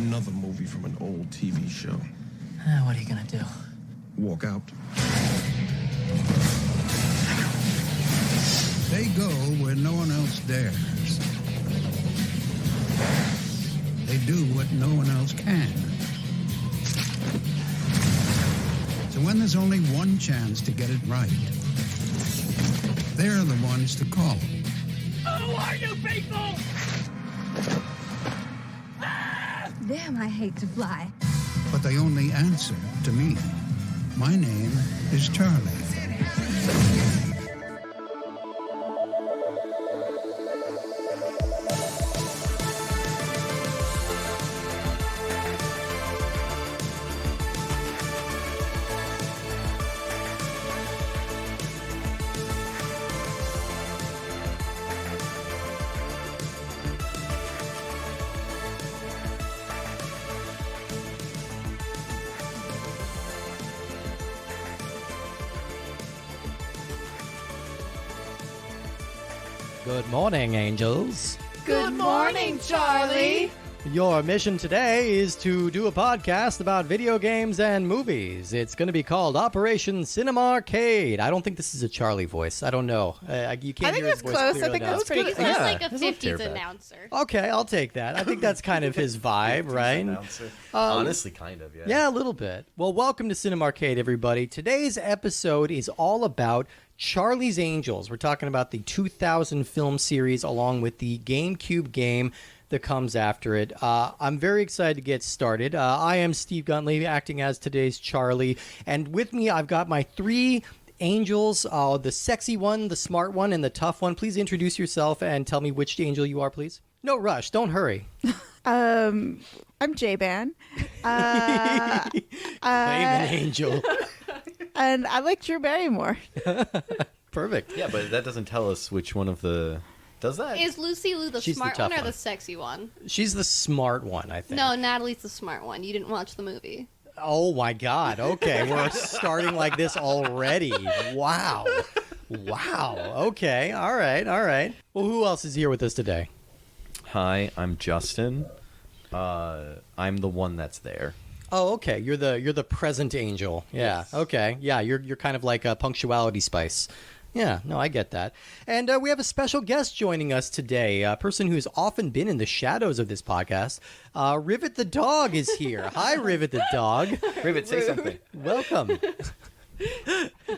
Another movie from an old TV show. What are you gonna do? Walk out. They go where no one else dares. They do what no one else can. So when there's only one chance to get it right, they're the ones to call. Who are you people? Damn, I hate to fly. But they only answer to me. My name is Charlie. Good morning, angels. Good morning, Charlie. Your mission today is to do a podcast about video games and movies. It's going to be called Operation Cinema Arcade. I don't think this is a Charlie voice. I don't know. You can't I think hear that's his voice close. clear I think enough. that's pretty He's close. just Yeah. like a Doesn't appear 50s bad. announcer. Okay, I'll take that. I think that's kind of his vibe, right? Honestly, kind of, yeah. Yeah, a little bit. Well, welcome to Cinema Arcade, everybody. Today's episode is all about Charlie's Angels. We're talking about the 2000 film series along with the Gamecube game that comes after it. I'm very excited to get started. I am Steve Guntley, acting as today's Charlie. And with me, I've got my three angels, the sexy one, the smart one, and the tough one. Please introduce yourself and tell me which angel you are, please. No rush. Don't hurry. I'm J-Ban. Claim an angel. And I like Drew Barrymore. Perfect. Yeah, but that doesn't tell us which one of the... Does that? Is Lucy Liu the She's the smart tough one or one. the sexy one? She's the smart one, I think. No, Natalie's the smart one. You didn't watch the movie. Oh my God. Okay, we're starting like this already. Wow. Okay. All right. Well, who else is here with us today? Hi, I'm Justin. I'm the one that's there. Oh, okay. You're the present angel. Yeah. Yes. Okay. Yeah. You're kind of like a punctuality spice. Yeah. No, I get that. And we have a special guest joining us today. A person who's often been in the shadows of this podcast. Rivet the dog is here. Hi, Rivet the dog. Rivet, say something. Welcome.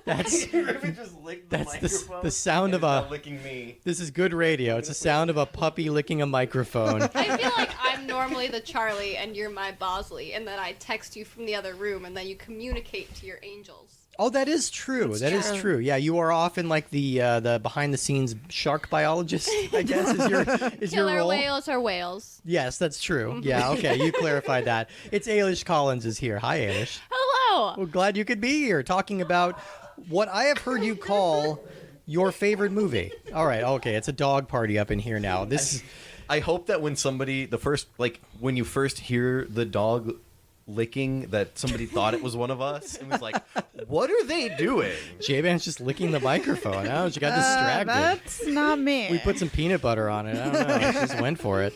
That's Rivet just licked the That's microphone. the sound of a... licking me. This is good radio. It's the sound of a puppy licking a microphone. I feel like I'm normally the Charlie and you're my Bosley, and then I text you from the other room, and then you communicate to your angels. Oh, that is true. That is true. Yeah, you are often like the behind the scenes shark biologist, I guess, is your Killer role. whales are whales. Yes, that's true. Yeah, okay, you clarified that. It's Ailish Collins is here. Hi, Ailish. Hello. Well, glad you could be here talking about what I have heard you call your favorite movie. All right, okay, it's a dog party up in here now. I hope that when somebody, when you first hear the dog licking, that somebody thought it was one of us and was like, what are they doing? J-Ban's just licking the microphone. Oh, she got distracted. That's not me. We put some peanut butter on it. I don't know. She just went for it.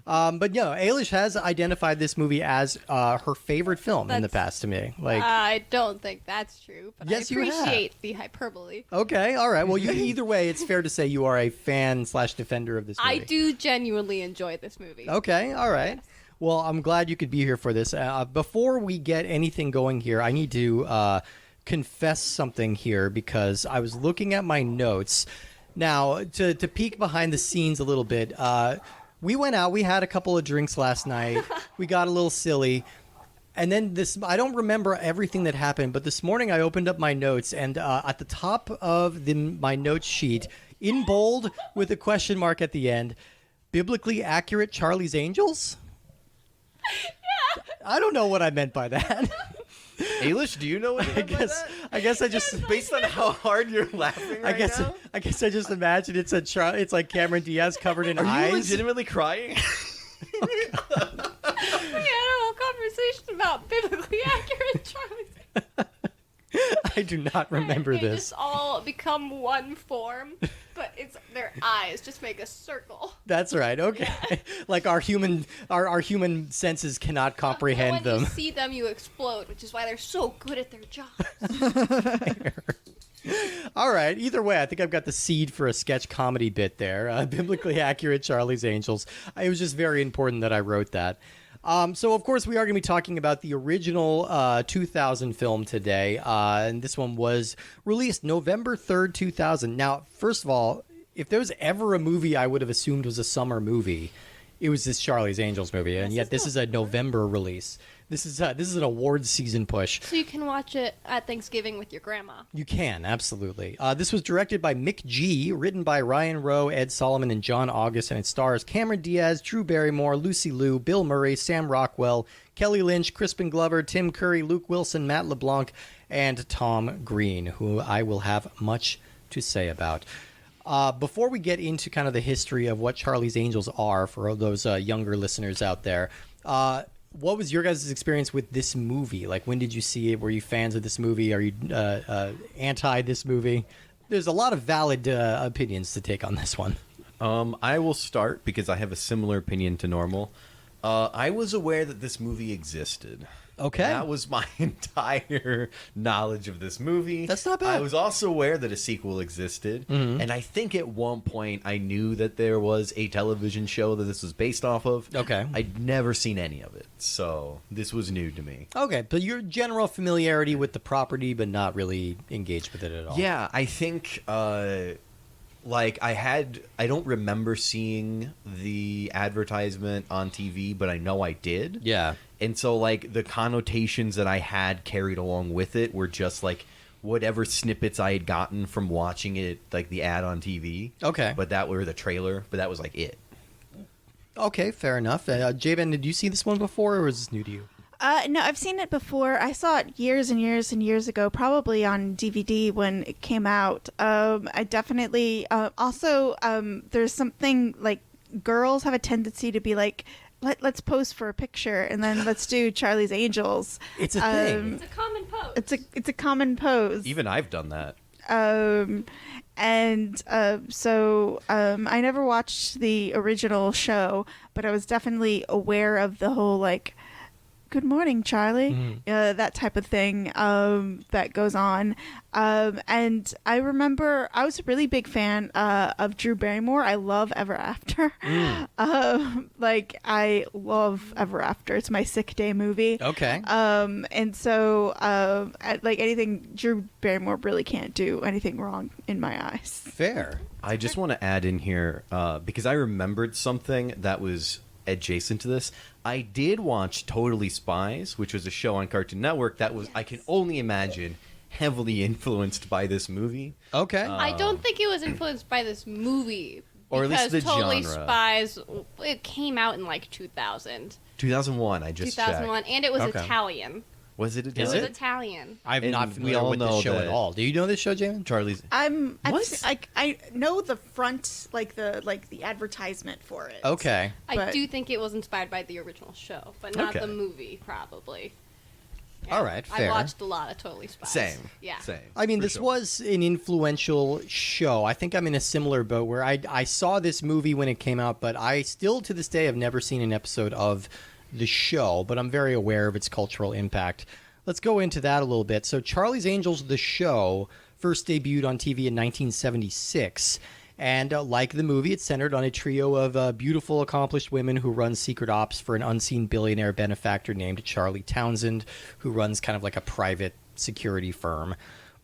But Ailish has identified this movie as her favorite film in the past to me. I don't think that's true, but Yes, I you have. appreciate the hyperbole. Okay, all right. Well, either way, it's fair to say you are a fan/defender of this movie. I do genuinely enjoy this movie. Okay, all right. Well, I'm glad you could be here for this. Before we get anything going here, I need to confess something here because I was looking at my notes. Now, to peek behind the scenes a little bit, we went out. We had a couple of drinks last night. We got a little silly. And then I don't remember everything that happened, but this morning I opened up my notes, and at the top of my notes sheet, in bold with a question mark at the end, biblically accurate Charlie's Angels? Yeah. I don't know what I meant by that. Ailish, do you know what you meant by that? I guess I just Based on how hard you're laughing right now? I guess I just imagined it's like Cameron Diaz covered in Are eyes. you legitimately crying? We had a whole conversation about biblically accurate Charlie's. I do not remember They this. just all become one form, but it's their eyes just make a circle. That's right. Okay. Like our human senses cannot comprehend when them. you see them, you explode, which is why they're so good at their jobs. All right. Either way, I think I've got the seed for a sketch comedy bit there. Biblically accurate Charlie's Angels. It was just very important that I wrote that. So, of course, we are going to be talking about the original 2000 film today. And this one was released November 3rd, 2000. Now, first of all, if there was ever a movie I would have assumed was a summer movie, it was this Charlie's Angels movie. And yet this is a November release. This is an awards season push. So you can watch it at Thanksgiving with your grandma. You can, absolutely. This was directed by Mick G., written by Ryan Rowe, Ed Solomon, and John August, and it stars Cameron Diaz, Drew Barrymore, Lucy Liu, Bill Murray, Sam Rockwell, Kelly Lynch, Crispin Glover, Tim Curry, Luke Wilson, Matt LeBlanc, and Tom Green, who I will have much to say about. Before we get into kind of the history of what Charlie's Angels are for those younger listeners out there, what was your guys' experience with this movie? Like, when did you see it? Were you fans of this movie? Are you anti this movie? There's a lot of valid opinions to take on this one. I will start because I have a similar opinion to Normal. I was aware that this movie existed. Okay. That was my entire knowledge of this movie. That's not bad. I was also aware that a sequel existed. Mm-hmm. And I think at one point I knew that there was a television show that this was based off of. Okay. I'd never seen any of it. So this was new to me. Okay, but your general familiarity with the property, but not really engaged with it at all. Yeah, I think... like I don't remember seeing the advertisement on TV, but I know I did. Yeah. And so like the connotations that I had carried along with it were just like whatever snippets I had gotten from watching it, like the ad on TV. Okay. But that were the trailer, but that was like it. Okay, fair enough. J-Ben, did you see this one before, or was this new to you? No, I've seen it before. I saw it years and years and years ago, probably on DVD when it came out. I definitely also there's something like girls have a tendency to be like, let's pose for a picture and then let's do Charlie's Angels. It's a thing. It's a common pose. It's a common pose. Even I've done that. So I never watched the original show, but I was definitely aware of the whole like, good morning, Charlie, that type of thing that goes on. And I remember I was a really big fan of Drew Barrymore. I love Ever After. Like, I love Ever After. It's my sick day movie. Okay. And so, like anything, Drew Barrymore really can't do anything wrong in my eyes. Fair. I just want to add in here, because I remembered something that was adjacent to this. I did watch Totally Spies, which was a show on Cartoon Network that was, I can only imagine, heavily influenced by this movie. Okay. I don't think it was influenced by this movie. Or at least because the Totally genre. Spies, it came out in like 2000. 2001, I just 2001, checked. and it was Okay. Italian. Was it It Italian? was Italian. I'm And not we familiar all with this know show at that- all. Do you know this show, Jamin? Charlie's... I know the front, like the advertisement for it. Okay. I But- do think it was inspired by the original show, but not Okay. the movie, probably. All right, fair. I watched a lot of Totally Spies. Same. Yeah. Same. I mean, for this sure. was an influential show. I think I'm in a similar boat where I saw this movie when it came out, but I still to this day have never seen an episode of the show, but I'm very aware of its cultural impact. Let's go into that a little bit. So Charlie's Angels, the show, first debuted on TV in 1976. And like the movie, it's centered on a trio of beautiful, accomplished women who run secret ops for an unseen billionaire benefactor named Charlie Townsend, who runs kind of like a private security firm.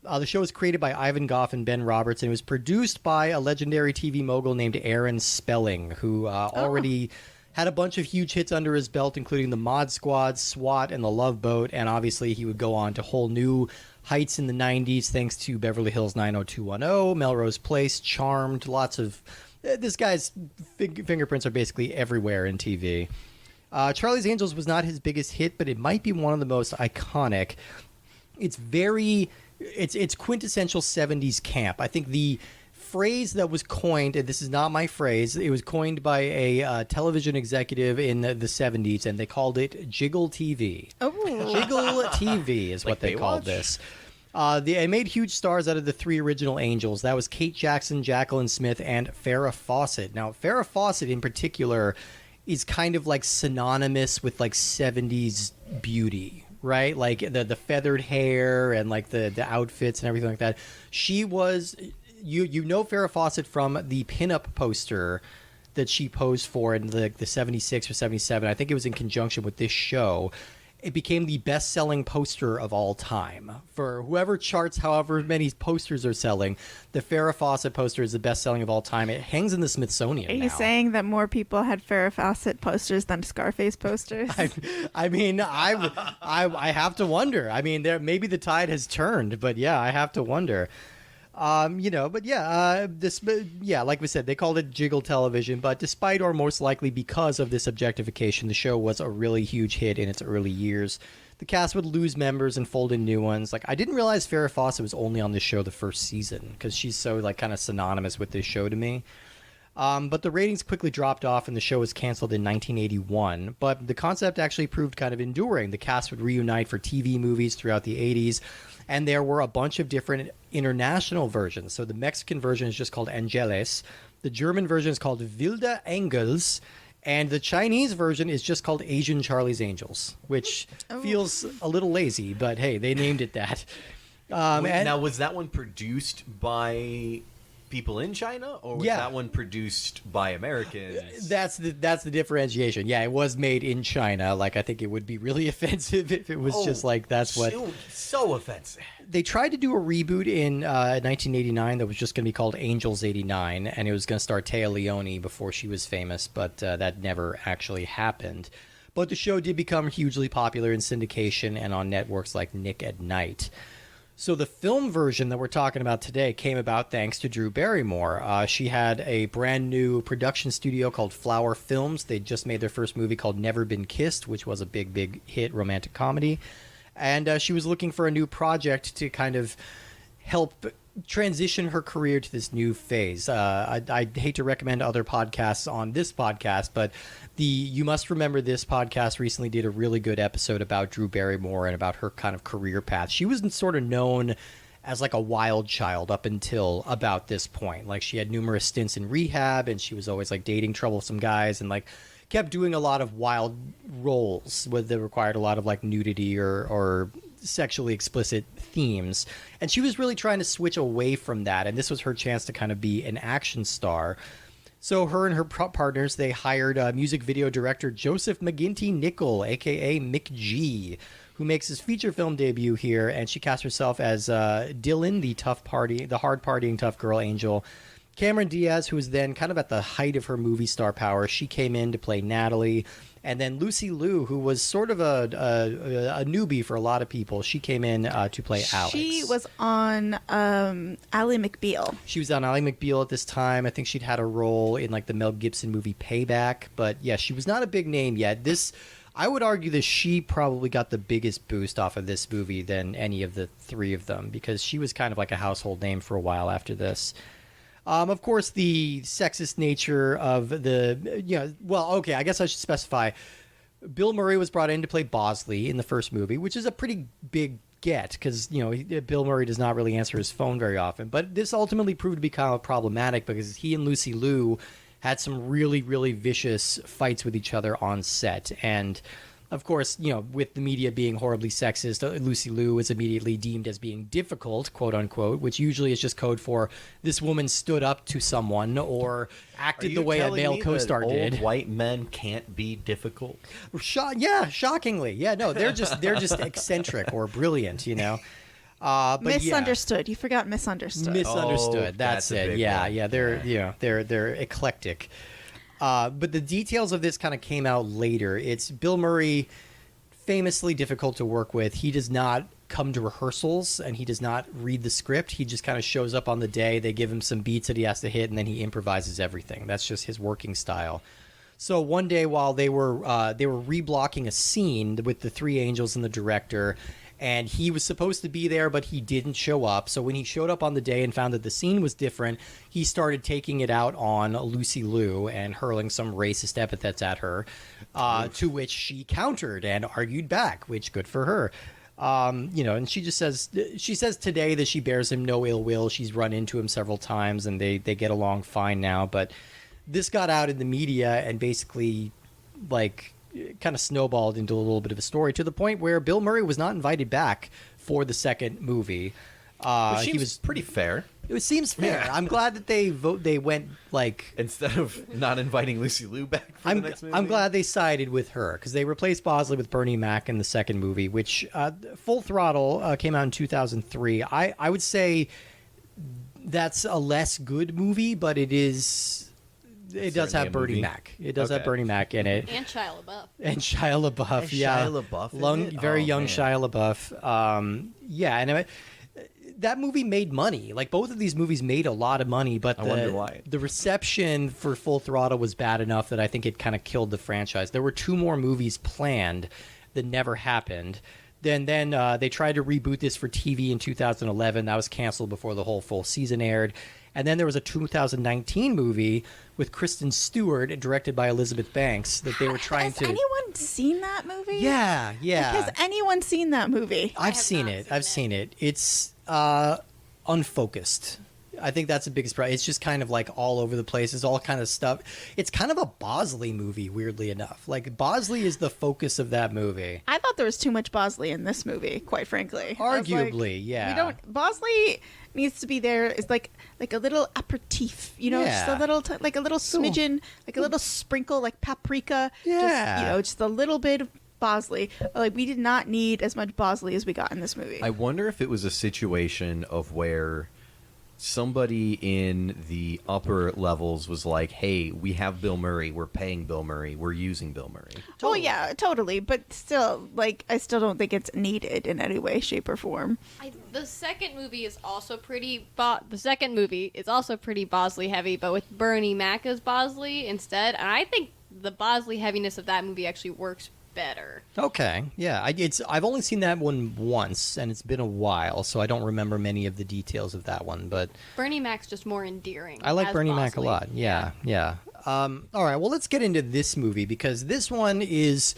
The show was created by Ivan Goff and Ben Roberts, and it was produced by a legendary TV mogul named Aaron Spelling, who already had a bunch of huge hits under his belt, including the Mod Squad, SWAT, and the Love Boat. And obviously, he would go on to whole new heights in the 90s, thanks to Beverly Hills 90210, Melrose Place, Charmed, lots of... This guy's fingerprints are basically everywhere in TV. Charlie's Angels was not his biggest hit, but it might be one of the most iconic. It's quintessential 70s camp. I think the phrase that was coined, and this is not my phrase, it was coined by a television executive in the 70s, and they called it Jiggle TV. Oh. Jiggle TV is what Like they called Baywatch? this. It made huge stars out of the 3 original Angels. That was Kate Jackson, Jacqueline Smith, and Farrah Fawcett. Now, Farrah Fawcett in particular is kind of like synonymous with like 70s beauty, right? Like the feathered hair and like the outfits and everything like that. She was, you know Farrah Fawcett from the pinup poster that she posed for in the 76 or 77. I think it was in conjunction with this show. It became the best-selling poster of all time. For whoever charts however many posters are selling, the Farrah Fawcett poster is the best-selling of all time. It hangs in the Smithsonian Are you now. saying that more people had Farrah Fawcett posters than Scarface posters? I mean, I have to wonder. I mean, maybe the tide has turned, but yeah, I have to wonder. Like we said, they called it Jiggle Television, but despite or most likely because of this objectification, the show was a really huge hit in its early years. The cast would lose members and fold in new ones. Like, I didn't realize Farrah Fawcett was only on this show the first season because she's so like kind of synonymous with this show to me. But the ratings quickly dropped off and the show was canceled in 1981. But the concept actually proved kind of enduring. The cast would reunite for TV movies throughout the 80s. And there were a bunch of different international versions. So the Mexican version is just called Angeles. The German version is called Wilde Engels. And the Chinese version is just called Asian Charlie's Angels, which feels a little lazy, but hey, they named it that. Now, was that one produced by people in China, or was that one produced by Americans? That's the differentiation. Yeah, it was made in China. Like, I think it would be really offensive if it was just like that's what. So offensive. They tried to do a reboot in 1989 that was just going to be called Angels 89, and it was going to star Téa Leoni before she was famous, but that never actually happened. But the show did become hugely popular in syndication and on networks like Nick at Night. So the film version that we're talking about today came about thanks to Drew Barrymore. She had a brand new production studio called Flower Films. They just made their first movie called Never Been Kissed, which was a big, big hit romantic comedy. And she was looking for a new project to kind of help transition her career to this new phase. I hate to recommend other podcasts on this podcast, but the You Must Remember This podcast recently did a really good episode about Drew Barrymore and about her kind of career path. She was sort of known as like a wild child up until about this point. Like, she had numerous stints in rehab and she was always like dating troublesome guys and like kept doing a lot of wild roles that required a lot of like nudity or sexually explicit themes. And she was really trying to switch away from that. And this was her chance to kind of be an action star. So her and her partners, they hired music video director Joseph McGinty Nicol, a.k.a. Mick G., who makes his feature film debut here. And she cast herself as Dylan, the hard-partying tough girl angel. Cameron Diaz, who was then kind of at the height of her movie star power, she came in to play Natalie. And then Lucy Liu, who was sort of a newbie for a lot of people, she came in to play Alex. She was on Ally McBeal. She was on Ally McBeal at this time. I think she'd had a role in like the Mel Gibson movie Payback. But yeah, she was not a big name yet. I would argue that she probably got the biggest boost off of this movie than any of the 3 of them, because she was kind of like a household name for a while after this. Of course, the sexist nature of I guess I should specify. Bill Murray was brought in to play Bosley in the first movie, which is a pretty big get because, Bill Murray does not really answer his phone very often. But this ultimately proved to be kind of problematic because he and Lucy Liu had some really, really vicious fights with each other on set. And of course, with the media being horribly sexist, Lucy Liu is immediately deemed as being difficult, quote unquote, which usually is just code for this woman stood up to someone or acted the way a male co-star did. Old white men can't be difficult. Shockingly, no, they're just eccentric or brilliant, But Misunderstood. You forgot misunderstood. Misunderstood. That's it. One. They're eclectic. But the details of this kind of came out later. It's Bill Murray, famously difficult to work with. He does not come to rehearsals and he does not read the script. He just kind of shows up on the day. They give him some beats that he has to hit and then he improvises everything. That's just his working style. So one day while they were reblocking a scene with the 3 angels and the director, and he was supposed to be there, but he didn't show up. So when he showed up on the day and found that the scene was different, he started taking it out on Lucy Liu and hurling some racist epithets at her, to which she countered and argued back, which good for her. And she says today that she bears him no ill will. She's run into him several times, and they get along fine now. But this got out in the media and basically, like, kind of snowballed into a little bit of a story to the point where Bill Murray was not invited back for the second movie. He was pretty fair. It seems fair. I'm glad that they went like Instead of not inviting Lucy Liu back for the next movie. I'm glad they sided with her because they replaced Bosley with Bernie Mac in the second movie, which Full Throttle came out in 2003. I would say that's a less good movie, but it does have Bernie Mac. It does have Bernie Mac in it. And Shia LaBeouf. And Shia LaBeouf, yeah. Shia LaBeouf in it? Very Oh, young man. Shia LaBeouf. And that movie made money. Like, both of these movies made a lot of money, but I wonder why. the reception for Full Throttle was bad enough that I think it kind of killed the franchise. There were 2 more movies planned that never happened. Then they tried to reboot this for TV in 2011. That was canceled before the whole full season aired. And then there was a 2019 movie with Kristen Stewart, directed by Elizabeth Banks, that they were trying Has anyone seen that movie? Yeah. Has anyone seen that movie? I've seen it. I've seen it. It's unfocused. I think that's the biggest problem. It's just kind of like all over the place. It's all kind of stuff. It's kind of a Bosley movie, weirdly enough. Like, Bosley is the focus of that movie. I thought there was too much Bosley in this movie, quite frankly. I was like, Arguably, yeah. We don't. Bosley needs to be there. It's like a little aperitif, just a little like a little smidgen, like a little sprinkle, like paprika. Yeah. just a little bit of Bosley. Like, we did not need as much Bosley as we got in this movie. I wonder if it was a situation of where somebody in the upper levels was like, hey, we have Bill Murray, we're paying Bill Murray, we're using Bill Murray. Oh yeah, totally. But still, like, I still don't think it's needed in any way, shape, or form. The second movie is also pretty Bosley heavy, but with Bernie Mac as Bosley instead. And I think the Bosley heaviness of that movie actually works better. Okay, yeah. I've only seen that one once, and it's been a while, so I don't remember many of the details of that one. But Bernie Mac's just more endearing. I like as Bernie Mac a Bosley. lot. Yeah. All right, well, let's get into this movie because this one is,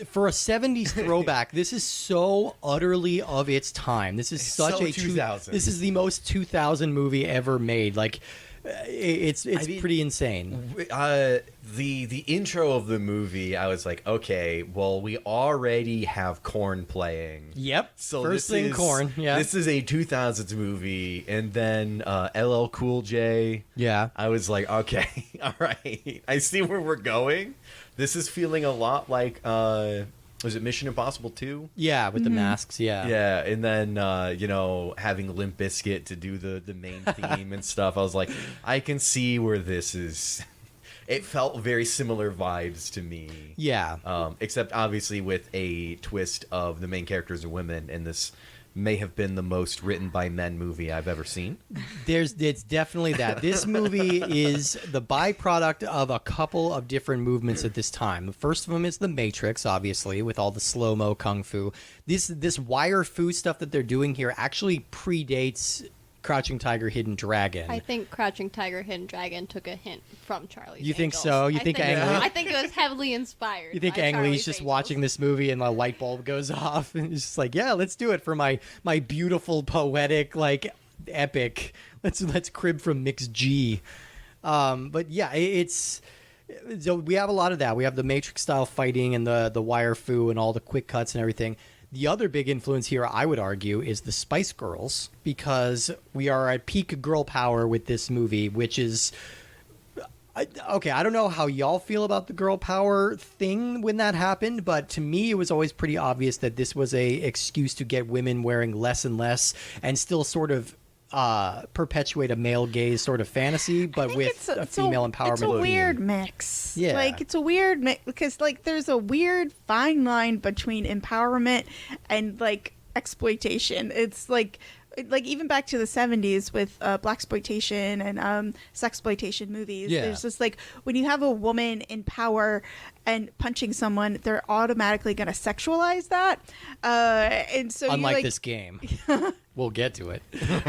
for a 70s throwback, this is so utterly of its time. This is such so a 2000s. This is the most 2000 movie ever made. Like, it's pretty insane. The intro of the movie, I was like, okay, well, we already have Korn playing. Yep. So First thing, Korn. Yeah. This is a 2000s movie, and then LL Cool J. Yeah. I was like, okay, all right, I see where we're going. This is feeling a lot like, was it Mission Impossible 2? Yeah, with the masks. Yeah. Yeah, and then having Limp Bizkit to do the main theme and stuff. I was like, I can see where this is. It felt very similar vibes to me. Yeah. Except obviously with a twist of the main characters are women, and this may have been the most written by men movie I've ever seen. It's definitely that. This movie is the byproduct of a couple of different movements at this time. The first of them is The Matrix, obviously, with all the slow-mo kung fu. This wire fu stuff that they're doing here actually predates Crouching Tiger, Hidden Dragon. I think Crouching Tiger, Hidden Dragon took a hint from Charlie's You think Angels. so? You think Ang Lee? I think it was heavily inspired. You think by Ang Lee's Charlie's just Angels. watching this movie and a light bulb goes off and he's just like, yeah, let's do it for my beautiful, poetic, like, epic. Let's crib from Mix G. But yeah, it's... So we have a lot of that. We have the Matrix style fighting and the wire fu and all the quick cuts and everything. The other big influence here, I would argue, is the Spice Girls, because we are at peak girl power with this movie, which is... Okay, I don't know how y'all feel about the girl power thing when that happened, but to me it was always pretty obvious that this was a excuse to get women wearing less and less and still sort of perpetuate a male gaze sort of fantasy, but with a female empowerment. It's a weird mix. Yeah. Like, it's a weird mix because, like, there's a weird fine line between empowerment and, like, exploitation. It's like even back to the 70s with blaxploitation and sexploitation movies. Yeah. There's just, like, when you have a woman in power and punching someone, they're automatically going to sexualize that. And so Unlike like, this game. We'll get to it.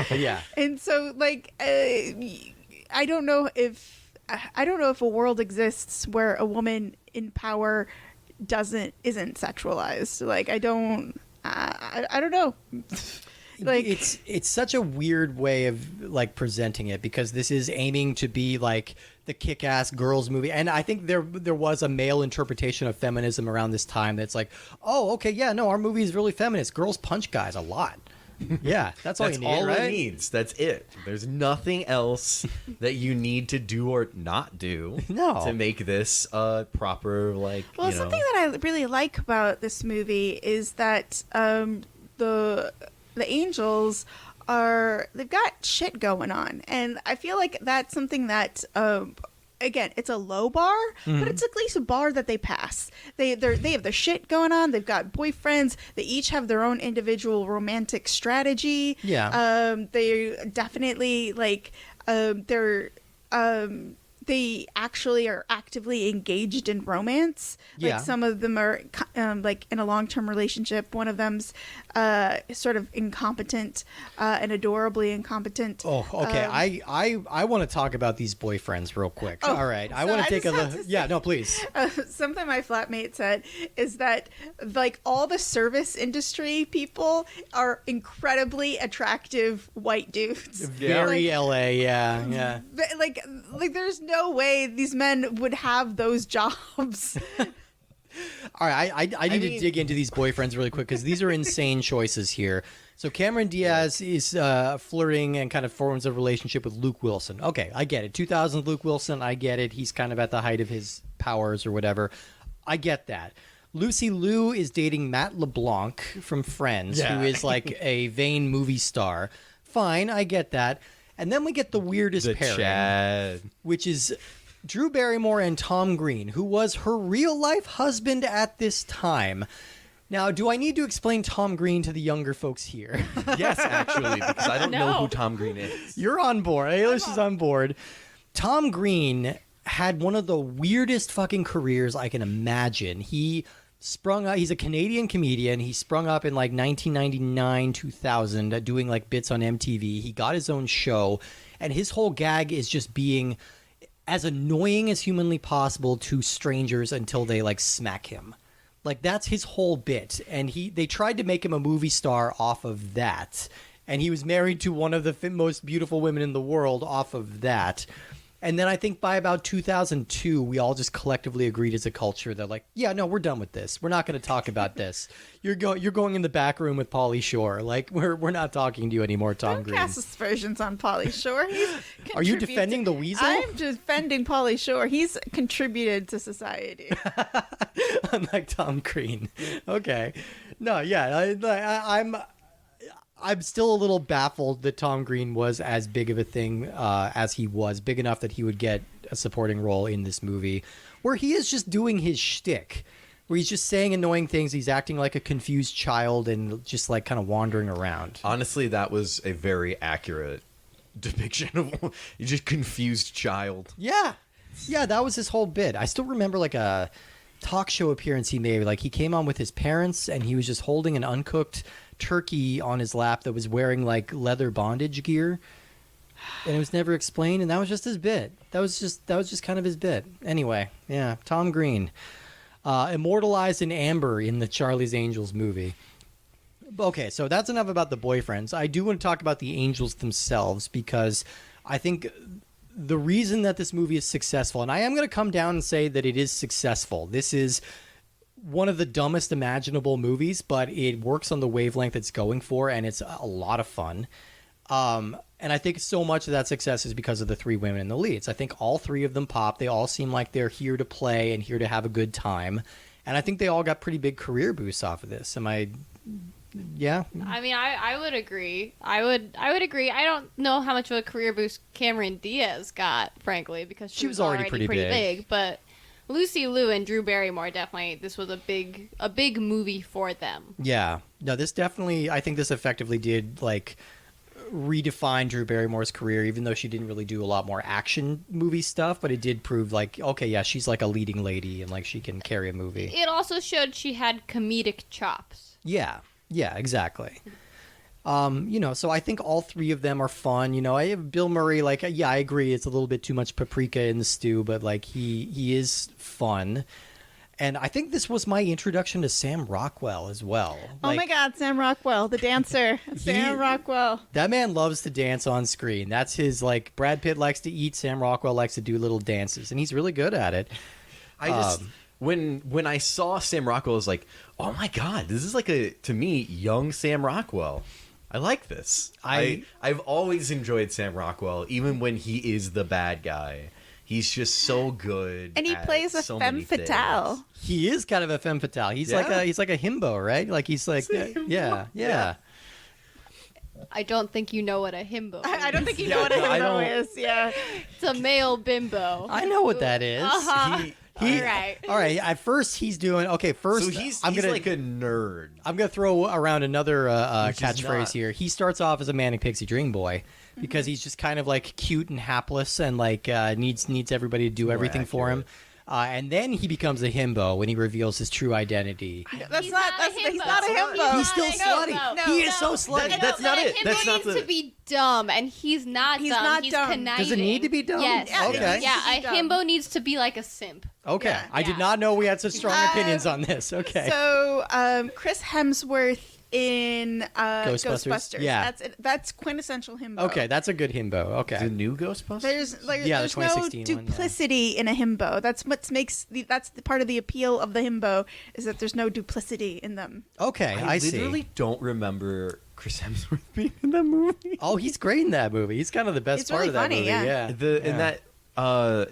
But yeah. and so, like, I don't know if a world exists where a woman in power isn't sexualized. Like, I don't I don't know. Like it's such a weird way of like presenting it, because this is aiming to be like the kick-ass girls movie, and I think there was a male interpretation of feminism around this time that's like, oh, okay, yeah, no, our movie is really feminist. Girls punch guys a lot. Yeah, that's all That's you need, all right? it needs. That's it. There's nothing else that you need to do or not do No. to make this a proper, like, Well, something that I really like about this movie is that the angels they've got shit going on, and I feel like that's something that again, it's a low bar, but it's at least a bar that they pass. They have their shit going on. They've got boyfriends. They each have their own individual romantic strategy. Yeah. They definitely like they actually are actively engaged in romance. Yeah. Like some of them are like in a long-term relationship. One of them's sort of incompetent and adorably incompetent. Oh, okay. I want to talk about these boyfriends real quick. Oh, All right. I so want I to take just a have look. to Yeah, say- no, please. Something my flatmate said is that like all the service industry people are incredibly attractive white dudes. Very Like, LA. Yeah, yeah. like there's no way these men would have those jobs. All right, I need to mean- dig into these boyfriends really quick, because these are insane choices here. So Cameron Diaz is flirting and kind of forms a relationship with Luke Wilson. Okay, I get it. 2000 Luke Wilson, I get it. He's kind of at the height of his powers or whatever. I get that. Lucy Liu is dating Matt LeBlanc from Friends, Yeah. who is like a vain movie star. Fine, I get that. And then we get the weirdest The pairing, Chad. which is Drew Barrymore and Tom Green, who was her real-life husband at this time. Now, do I need to explain Tom Green to the younger folks here? Yes, actually, because I don't know No. who Tom Green is. You're on board. Ailish is on board. Tom Green had one of the weirdest fucking careers I can imagine. He sprung up. He's a Canadian comedian. He sprung up in like 1999, 2000, doing like bits on MTV. He got his own show, and his whole gag is just being as annoying as humanly possible to strangers until they like smack him. Like that's his whole bit, and they tried to make him a movie star off of that, and he was married to one of the most beautiful women in the world off of that. And then I think by about 2002, we all just collectively agreed as a culture that like, yeah, no, we're done with this. We're not going to talk about this. You're going in the back room with Pauly Shore. Like we're not talking to you anymore, Tom Don't Green. cast aspersions on Pauly Shore. He's Are you contributed- defending the weasel? I'm defending Pauly Shore. He's contributed to society. Unlike Tom Green. Okay. No, yeah, I'm still a little baffled that Tom Green was as big of a thing as he was, big enough that he would get a supporting role in this movie, where he is just doing his shtick, where he's just saying annoying things. He's acting like a confused child and just like kind of wandering around. Honestly, that was a very accurate depiction of you just confused child. Yeah. Yeah, that was his whole bit. I still remember like a talk show appearance he made. Like he came on with his parents and he was just holding an uncooked turkey on his lap that was wearing like leather bondage gear, and it was never explained, and that was just his bit. That was just kind of his bit. Anyway, yeah, Tom Green, immortalized in amber in the Charlie's Angels movie. Okay, so that's enough about the boyfriends. I do want to talk about the angels themselves, because I think the reason that this movie is successful, and I am going to come down and say that it is successful. This is one of the dumbest imaginable movies, but it works on the wavelength it's going for, and it's a lot of fun. And I think so much of that success is because of the three women in the leads. I think all three of them pop. They all seem like they're here to play and here to have a good time. And I think they all got pretty big career boosts off of this. Am I... Yeah? I mean, I would agree. I would agree. I don't know how much of a career boost Cameron Diaz got, frankly, because she was already pretty big. But Lucy Liu and Drew Barrymore, definitely, this was a big movie for them. Yeah. No, this definitely, I think this effectively did, like, redefine Drew Barrymore's career, even though she didn't really do a lot more action movie stuff, but it did prove, like, okay, yeah, she's like a leading lady and, like, she can carry a movie. It also showed she had comedic chops. Yeah. Yeah, exactly. So I think all three of them are fun. I have Bill Murray, like, yeah, I agree. It's a little bit too much paprika in the stew, but like he is fun. And I think this was my introduction to Sam Rockwell as well. Oh my God, Sam Rockwell, the dancer. Sam Rockwell. That man loves to dance on screen. That's his, like, Brad Pitt likes to eat, Sam Rockwell likes to do little dances, and he's really good at it. I just when I saw Sam Rockwell, I was like, oh my God, this is like to me, young Sam Rockwell. I like this. I've always enjoyed Sam Rockwell, even when he is the bad guy. He's just so good. And he plays a so femme many fatale. things. He is kind of a femme fatale. He's like a himbo, right? Like he's like yeah. I don't think you know what a himbo is. I don't think you know what a himbo is. Yeah. It's a male bimbo. I know what that is. Uh-huh. All right. All right. At first, he's doing okay. First, So he's I'm gonna like a nerd. I'm gonna throw around another Which is catchphrase not. here. He starts off as a manic pixie dream boy because he's just kind of like cute and hapless and like needs everybody to do more everything for him. And then he becomes a himbo when he reveals his true identity. He's not a himbo. He's still slutty. He is so slutty. That's not it. Himbo That's not needs to be dumb, and he's not He's dumb. not He's dumb. conniving. Does it need to be dumb? Yes. Okay. Yeah, a He's dumb. himbo needs to be like a simp. Okay. Yeah. I did not know we had such strong opinions on this. Okay. So, Chris Hemsworth in Ghostbusters? Ghostbusters. Yeah. That's quintessential himbo. Okay, that's a good himbo. Okay. The new Ghostbusters? There's like Yeah, the there's no 2016 one, yeah. duplicity in a himbo. That's what makes that's the part of the appeal of the himbo is that there's no duplicity in them. Okay, I see. literally don't remember Chris Hemsworth being in that movie. Oh, he's great in that movie. He's kind of the best He's part really of that funny, movie. yeah. And that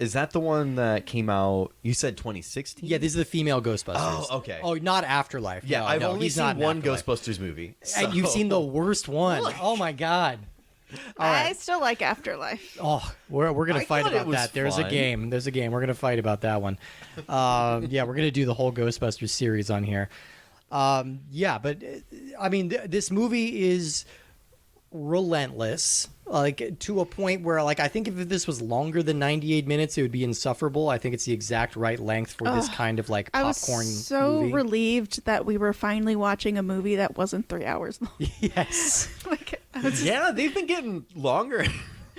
is that the one that came out? You said 2016. Yeah, these are the female Ghostbusters. Oh, okay. Oh, not Afterlife. Yeah, No, I've no, only he's seen not in one Afterlife. Ghostbusters movie. And you've so- seen the worst one. Oh my god. All I right. still like Afterlife. Oh, we're gonna I fight thought it about was that. There's a fun. game. There's a game. We're gonna fight about that one. Yeah, we're gonna do the whole Ghostbusters series on here. Yeah, but I mean, this movie is relentless, like to a point where, like, I think if this was longer than 98 minutes, it would be insufferable. I think it's the exact right length for this kind of like I popcorn was so movie. relieved that we were finally watching a movie that wasn't 3 hours long. Yes. Like, I was Yeah, they've been getting longer.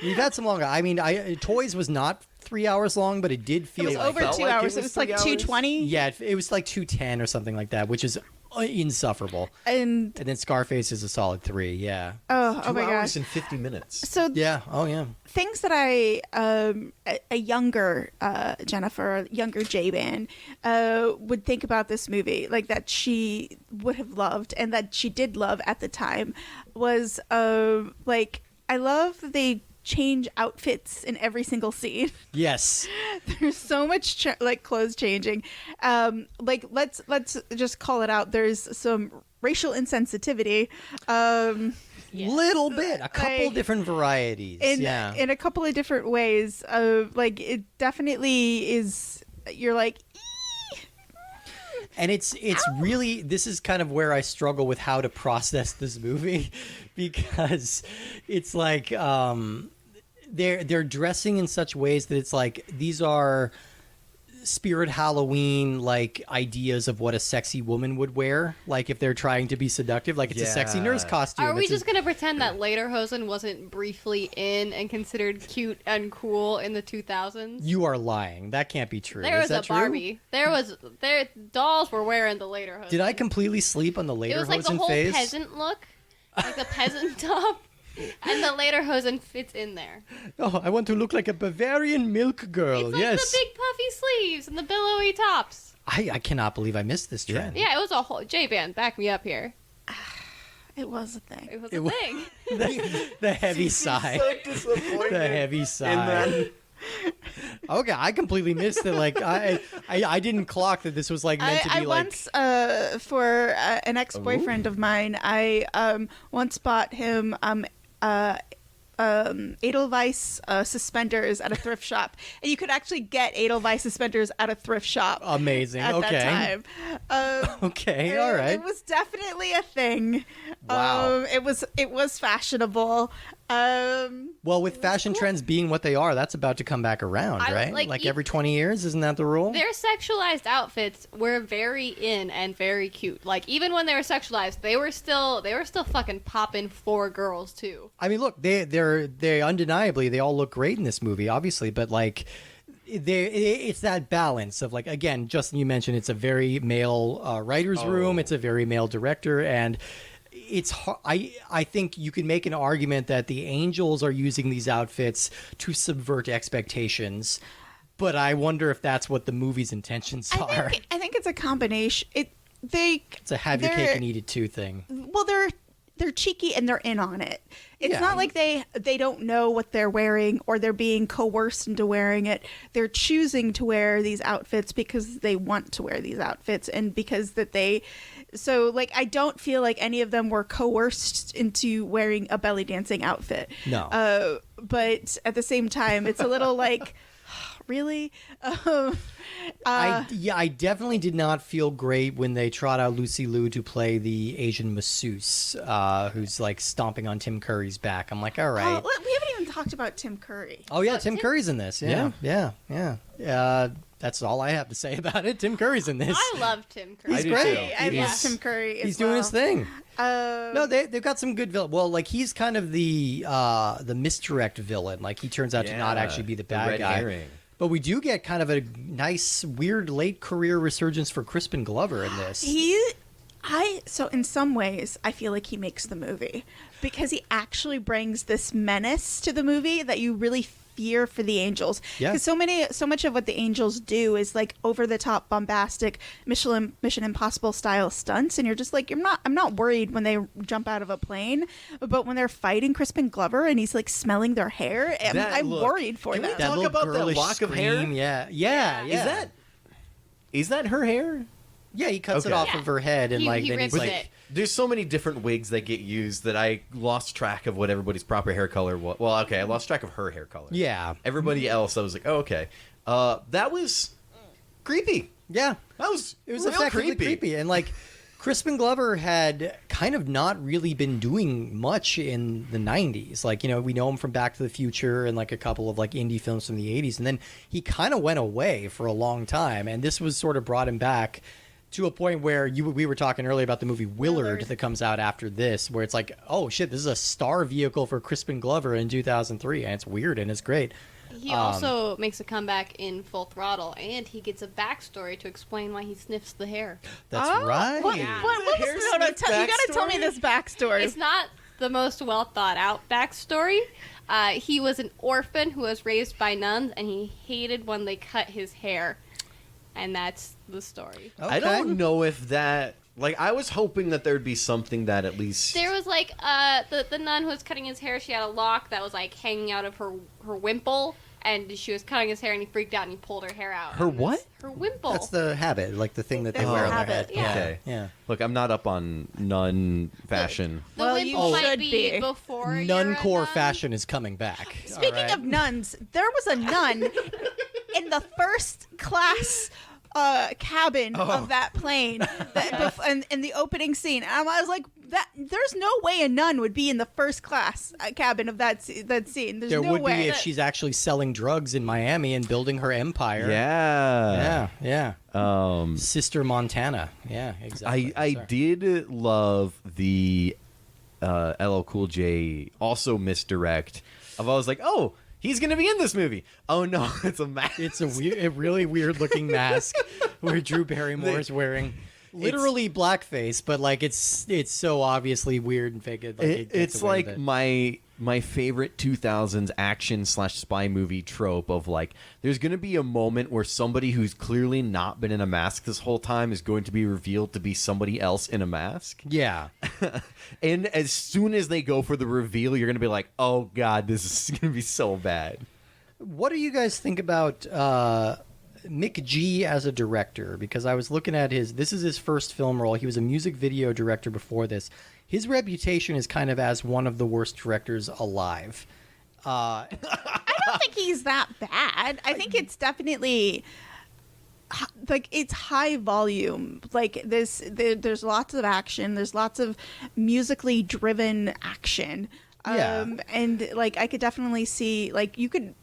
We've had some longer. I mean, Toys was not 3 hours long, but it did it feel was like over felt 2 like it hours. was It was like 3 hours? 2:20. yeah, it was like 210 or something like that, which is insufferable. And And then Scarface is a solid 3. Yeah. oh 2 my hours gosh. and 50 minutes. So Yeah. Oh yeah. things that I a younger Jennifer, a younger J-Ban would think about this movie, like that she would have loved and that she did love at the time, was like I love that they change outfits in every single scene. Yes. There's so much like clothes changing. Like let's just call it out. There's some racial insensitivity. Little bit, a couple Like, different varieties. Yeah. in a couple of different ways. Like it definitely is. You're like, And it's really, this is kind of where I struggle with how to process this movie because it's like they're dressing in such ways that it's like these are Spirit Halloween like ideas of what a sexy woman would wear, like if they're trying to be seductive, like it's a sexy Yeah. nurse costume. Are we It's a- just gonna pretend that Lederhosen wasn't briefly in and considered cute and cool in the 2000s? You are lying. That can't be true. There Is was that a true? Barbie. There dolls were wearing the Lederhosen. Did I completely sleep on the It was like the Lederhosen whole phase? peasant look, like the peasant top, and the Lederhosen fits in there. Oh, I want to look like a Bavarian milk girl. It's like yes. the big puffy sleeves and the billowy tops. I cannot believe I missed this trend. Yeah, it was a whole J-Band. Back me up here. it was a thing. It was It a wa- thing. The heavy sigh. So disappointed. The heavy in sigh. that. Okay, I completely missed it. Like I didn't clock that this was like meant to be I like. once, for an ex-boyfriend of mine, I once bought him Edelweiss suspenders at a thrift shop, and you could actually get Edelweiss suspenders at a thrift shop. Amazing. At Okay. that time. Okay. All right. It was definitely a thing. Wow. It was fashionable. Well, with fashion trends being what they are, that's about to come back around, I- right? like, Like e- every 20 years, isn't that the rule? Their sexualized outfits were very in and very cute. Like even when they were sexualized, they were still fucking popping for girls too. I mean, look, they undeniably they all look great in this movie, obviously, but like it's that balance of like, again, Justin, you mentioned it's a very male writer's room. It's a very male director, and it's I think you can make an argument that the Angels are using these outfits to subvert expectations, but I wonder if that's what the movie's intentions are. I think it's a combination. It's a have your cake and eat it too thing. Well, they're cheeky and they're in on it. It's not like they don't know what they're wearing or they're being coerced into wearing it. They're choosing to wear these outfits because they want to wear these outfits and because so like I don't feel like any of them were coerced into wearing a belly dancing outfit. No. But at the same time, it's a little like really? I definitely did not feel great when they trot out Lucy Liu to play the Asian masseuse who's like stomping on Tim Curry's back. I'm like, all right. We haven't even talked about Tim Curry. Oh yeah, Tim Curry's in this. Yeah. That's all I have to say about it. Tim Curry's in this. I love Tim Curry. He's great. I love Tim Curry. He's doing his thing. No, they've got some good villain. Well, like he's kind of the misdirect villain. Like he turns out to not actually be the bad red guy. herring. But we do get kind of a nice, weird late career resurgence for Crispin Glover in this. So in some ways, I feel like he makes the movie because he actually brings this menace to the movie that you really fear for the Angels. Yeah. Because so much of what the Angels do is like over the top, bombastic Mission Impossible style stunts, and you're just like, I'm not worried when they jump out of a plane, but when they're fighting Crispin Glover and he's like smelling their hair, I'm worried for them. Can we talk about that lock of hair? Yeah. Is that her hair? Yeah, he cuts it off of her head and he then rips he's like, it. There's so many different wigs that get used that I lost track of what everybody's proper hair color was. Well, okay, I lost track of her hair color. yeah, Everybody else, I was like, oh, okay. That was creepy. yeah. It was real effectively creepy. And like Crispin Glover had kind of not really been doing much in the 90s. Like, we know him from Back to the Future and like a couple of like indie films from the 80s. And then he kind of went away for a long time. And this was sort of brought him back to a point where we were talking earlier about the movie Willard that comes out after this, where it's like, oh shit, this is a star vehicle for Crispin Glover in 2003. And it's weird and it's great. He also makes a comeback in Full Throttle, and he gets a backstory to explain why he sniffs the hair. That's right. What was you gotta tell me this backstory. It's not the most well thought out backstory. He was an orphan who was raised by nuns, and he hated when they cut his hair. And that's the story. Okay. I don't know if that... Like, I was hoping that there'd be something that at least... There was, like, the nun who was cutting his hair, she had a lock that was, like, hanging out of her wimple, and she was cutting his hair, and he freaked out, and he pulled her hair out. Her what? Her wimple. That's the habit, like the thing that they That's wear the on their habit, head. yeah. Okay. Yeah. Look, I'm not up on nun fashion. The Well, wimple you might should be be. before you're Nun a core nun. fashion is coming back. Speaking of nuns, there was a nun in the first class cabin of that plane in the opening scene. And I was like, there's no way a nun would be in the first claf cabin of that scene. There's There no would way. be if she's actually selling drugs in Miami and building her empire. Yeah. Yeah. Sister Montana. Yeah, exactly. I Sorry. did love the LL Cool J also misdirect. I was like, oh, he's going to be in this movie. Oh, no, it's a mask. It's a really weird looking mask where Drew Barrymore is wearing literally blackface, but like it's so obviously weird and fake. It's like my favorite 2000s action/spy movie trope of like, there's going to be a moment where somebody who's clearly not been in a mask this whole time is going to be revealed to be somebody else in a mask. Yeah. And as soon as they go for the reveal, you're going to be like, oh, God, this is going to be so bad. What do you guys think about Mick G as a director? Because I was looking at this is his first film role. He was a music video director before this. His reputation is kind of as one of the worst directors alive. I don't think he's that bad. I think it's definitely like it's high volume. Like there's lots of action. There's lots of musically driven action. And like I could definitely see like you could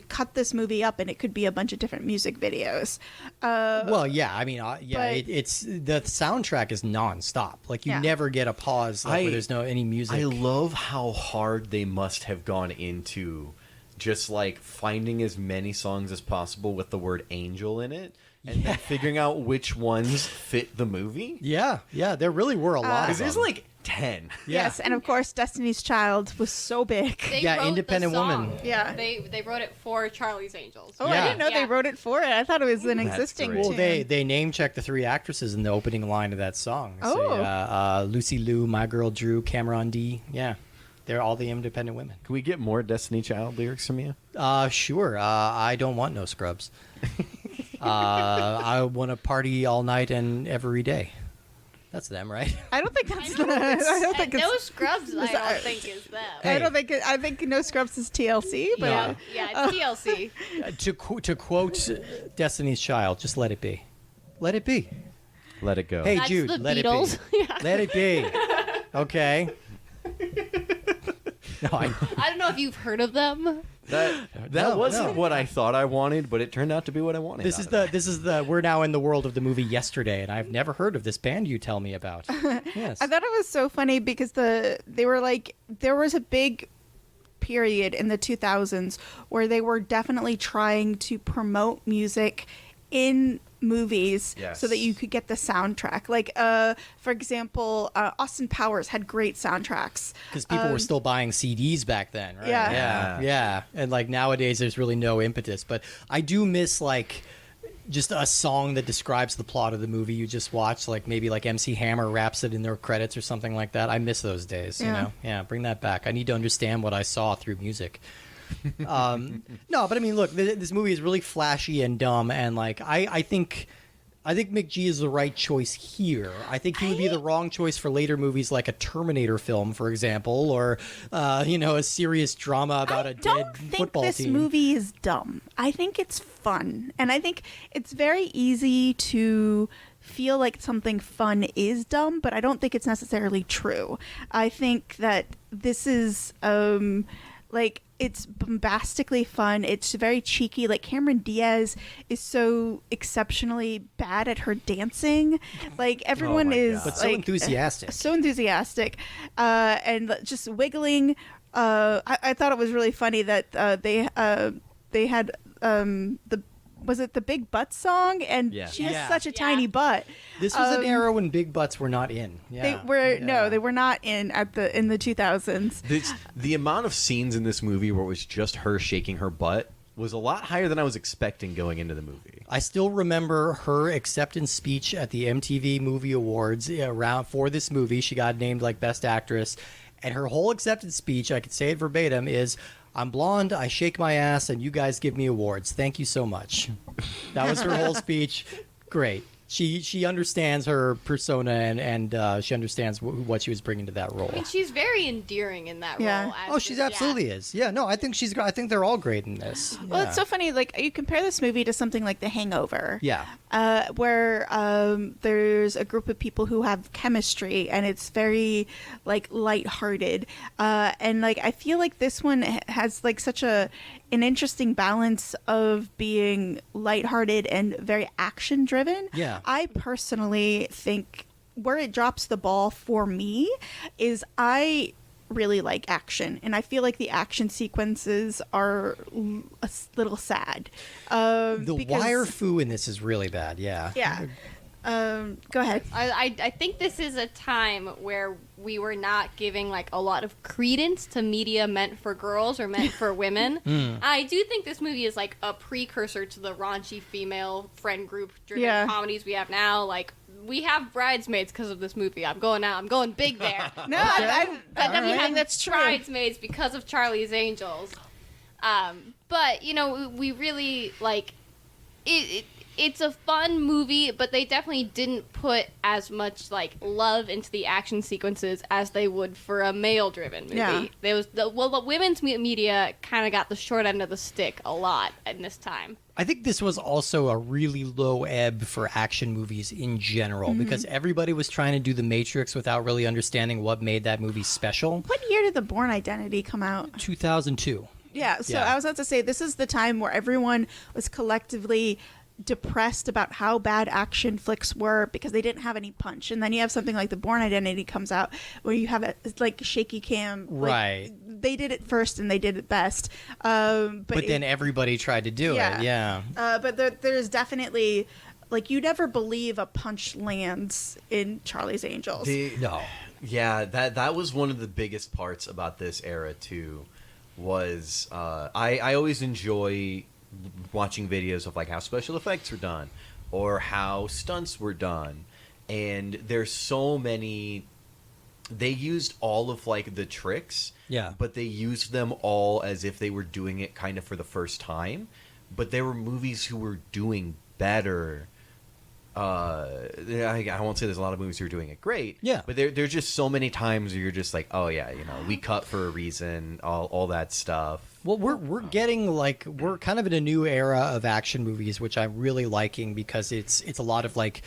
cut this movie up and it could be a bunch of different music videos. Well, yeah, I mean, it's the soundtrack is nonstop. Like you never get a pause where there's no any music. I love how hard they must have gone into just like finding as many songs as possible with the word angel in it, and then figuring out which ones fit the movie. Yeah, there really were a lot of Because there's them. like 10. Yes, and of course, Destiny's Child was so big. They Yeah, wrote Independent the song. Woman. Yeah. They wrote it for Charlie's Angels. Oh, Yeah. I didn't know they wrote it for it. I thought it was an That's existing great. Well, tune. they name checked the 3 actresses in the opening line of that song. Oh. Lucy Liu, My Girl Drew, Cameron D. Yeah, they're all the Independent Women. Can we get more Destiny Child lyrics from you? Sure. I don't want no scrubs. I want to party all night and every day. That's them, right? I don't think that's. I don't think No it's. Scrubs, I don't think is them. Hey. I don't think. I think No Scrubs is TLC, but Yeah, it's TLC. To quote Destiny's Child, just let it be. Let it be. Let it go. Hey, That's Jude, the let Beatles. it be. Yeah. Let it be. Okay. No, I don't know if you've heard of them. That No, wasn't no. what I thought I wanted, but it turned out to be what I wanted. This is the we're now in the world of the movie Yesterday, and I've never heard of this band you tell me about. Yes. I thought it was so funny because they were like there was a big period in the 2000s where they were definitely trying to promote music in movies so that you could get the soundtrack. Like for example, Austin Powers had great soundtracks Because people were still buying CDs back then, right? Yeah. Yeah. And like nowadays, there's really no impetus. But I do miss like just a song that describes the plot of the movie you just watched. Like maybe like MC Hammer raps it in their credits or something like that. I miss those days. You Yeah. know? Yeah. Bring that back. I need to understand what I saw through music. No, but I mean, look, this movie is really flashy and dumb, and like I think McGee is the right choice here. I think he would be the wrong choice for later movies like a Terminator film, for example, or a serious drama about I a don't dead think football this team. movie is dumb. I think it's fun, and I think it's very easy to feel like something fun is dumb, but I don't think it's necessarily true. I think that this is like it's bombastically fun. It's very cheeky. Like Cameron Diaz is so exceptionally bad at her dancing. Like everyone my is God. But so like, enthusiastic. so enthusiastic, and just wiggling. I thought it was really funny that they had was it the Big Butt song? And Yeah. she has Yeah. such a tiny butt. This was an era when big butts were not in. Yeah. They were not in the 2000s. The amount of scenes in this movie where it was just her shaking her butt was a lot higher than I was expecting going into the movie. I still remember her acceptance speech at the MTV Movie Awards around for this movie. She got named like Best Actress, and her whole acceptance speech, I could say it verbatim, is "I'm blonde, I shake my ass, and you guys give me awards. Thank you so much." That was her whole speech. Great. She understands her persona and she understands what she was bringing to that role. I mean, she's very endearing in that Yeah. role. as Oh, she this- absolutely is. Yeah, no, I think I think they're all great in this. Well, Yeah. it's so funny. Like you compare this movie to something like The Hangover. Yeah. Where there's a group of people who have chemistry, and it's very like lighthearted. And like I feel like this one has like such an interesting balance of being lighthearted and very action driven. Yeah. I personally think where it drops the ball for me is I really like action, and I feel like the action sequences are a little sad. The because- wire foo in this is really bad. Yeah. Yeah. Go ahead. I think this is a time where we were not giving like a lot of credence to media meant for girls or meant for women. I do think this movie is like a precursor to the raunchy female friend group driven comedies we have now. Like we have Bridesmaids because of this movie. I'm going big there. No, But then we right. have That's true. Bridesmaids because of Charlie's Angels. But you know, we really like it. It's a fun movie, but they definitely didn't put as much like love into the action sequences as they would for a male-driven movie. Yeah. The women's media kind of got the short end of the stick a lot in this time. I think this was also a really low ebb for action movies in general because everybody was trying to do The Matrix without really understanding what made that movie special. What year did The Bourne Identity come out? 2002. Yeah, so Yeah. I was about to say this is the time where everyone was collectively depressed about how bad action flicks were because they didn't have any punch. And then you have something like The Bourne Identity comes out where you have a like shaky cam. Right. They did it first and they did it best. But then everybody tried to do it. Yeah. But there's definitely like you never believe a punch lands in Charlie's Angels. No. Yeah, that was one of the biggest parts about this era too. Was I always enjoy watching videos of like how special effects were done or how stunts were done, and there's so many. They used all of like the tricks, but they used them all as if they were doing it kind of for the first time. But there were movies who were doing better. I won't say there's a lot of movies who are doing it great. Yeah. But there's just so many times where you're just like, oh yeah, we cut for a reason, all that stuff. Well, we're getting like we're kind of in a new era of action movies, which I'm really liking because it's a lot of like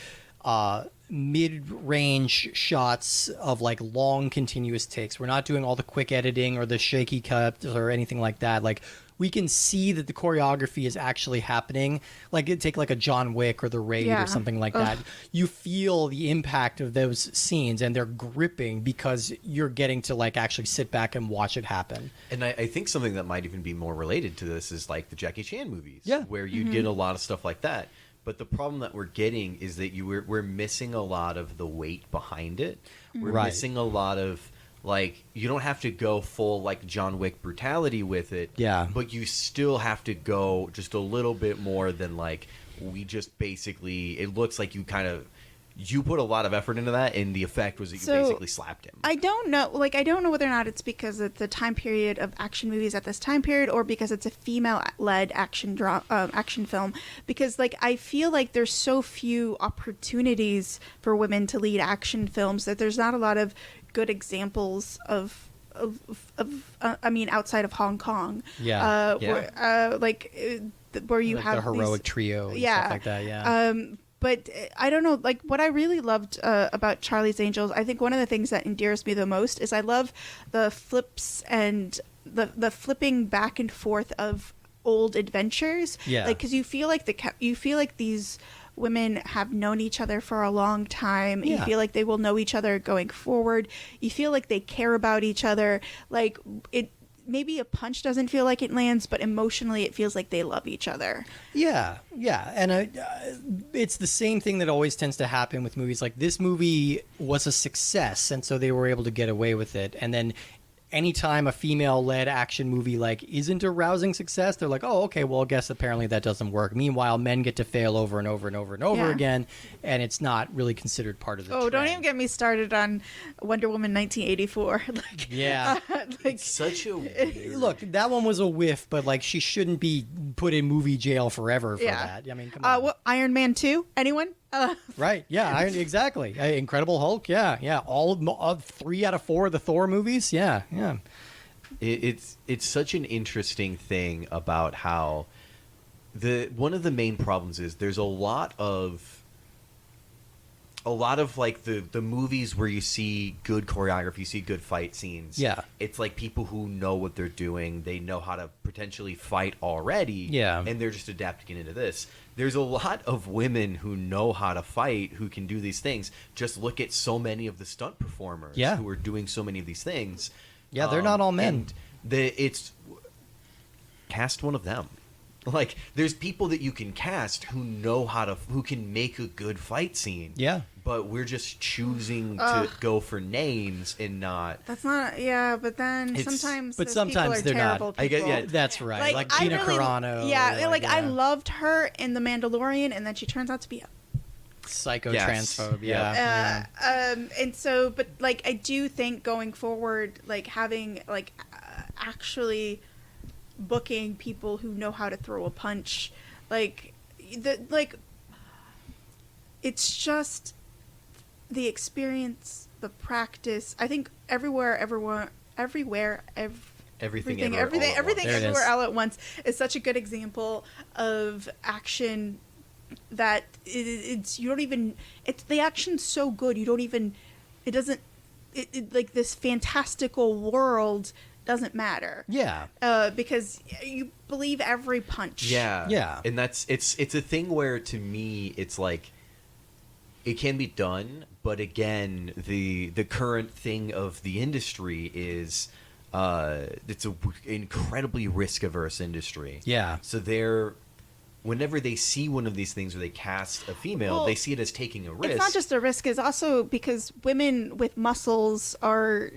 mid-range shots of like long continuous takes. We're not doing all the quick editing or the shaky cuts or anything like that. Like we can see that the choreography is actually happening. Like take like a John Wick or The Raid or something like that. You feel the impact of those scenes and they're gripping because you're getting to like actually sit back and watch it happen. And I think something that might even be more related to this is like the Jackie Chan movies, where you get a lot of stuff like that. But the problem that we're getting is that we're missing a lot of the weight behind it. We're missing a lot of like you don't have to go full like John Wick brutality with it. Yeah. But you still have to go just a little bit more than like we just basically. It looks like you put a lot of effort into that, and the effect was that you basically slapped him. I don't know whether or not it's because of the time period of action movies at this time period, or because it's a female-led action film. Because like I feel like there's so few opportunities for women to lead action films that there's not a lot of good examples of I mean outside of Hong Kong. Where you like have the heroic trio and stuff like that. But I don't know, like what I really loved about Charlie's Angels, I think one of the things that endears me the most is I love the flips and the flipping back and forth of old adventures. Yeah. Like, because you feel like these women have known each other for a long time. Yeah. You feel like they will know each other going forward. You feel like they care about each other. Like maybe a punch doesn't feel like it lands, but emotionally it feels like they love each other. Yeah. And it's the same thing that always tends to happen with movies. Like this movie was a success, and so they were able to get away with it. And then anytime a female-led action movie like isn't a rousing success, they're like, oh, okay, well, I guess apparently that doesn't work. Meanwhile, men get to fail over and over and over and over again, and it's not really considered part of the trend. Don't even get me started on Wonder Woman 1984. It's such a weird... Look, that one was a whiff, but like she shouldn't be put in movie jail forever for that. I mean, come on. Iron Man 2? Anyone? Right, yeah, exactly. Incredible Hulk, yeah. All 3 out of 4 of the Thor movies, yeah. It's such an interesting thing about how one of the main problems is there's a lot of like the movies where you see good choreography, you see good fight scenes. Yeah, it's like people who know what they're doing, they know how to potentially fight already. Yeah, and they're just adapting it into this. There's a lot of women who know how to fight, who can do these things. Just look at so many of the stunt performers who are doing so many of these things. Yeah, they're not all men. It's cast one of them. Like, there's people that you can cast who know who can make a good fight scene. Yeah. But we're just choosing to go for names and not. That's not, but then sometimes they're not. I get, that's right. Like Gina Carano. Yeah, I loved her in The Mandalorian, and then she turns out to be a psychotransphobe. And so, but like, I do think going forward, like having like actually booking people who know how to throw a punch, it's just the experience, the practice. I think everything everywhere all at once is such a good example of action that the action's so good like this fantastical world doesn't matter. Yeah. Because you believe every punch. Yeah. And it's a thing where, to me, it's like, it can be done, but again, the current thing of the industry is it's an incredibly risk-averse industry. Yeah. So whenever they see one of these things where they cast a female, they see it as taking a risk. It's not just a risk, it's also because women with muscles are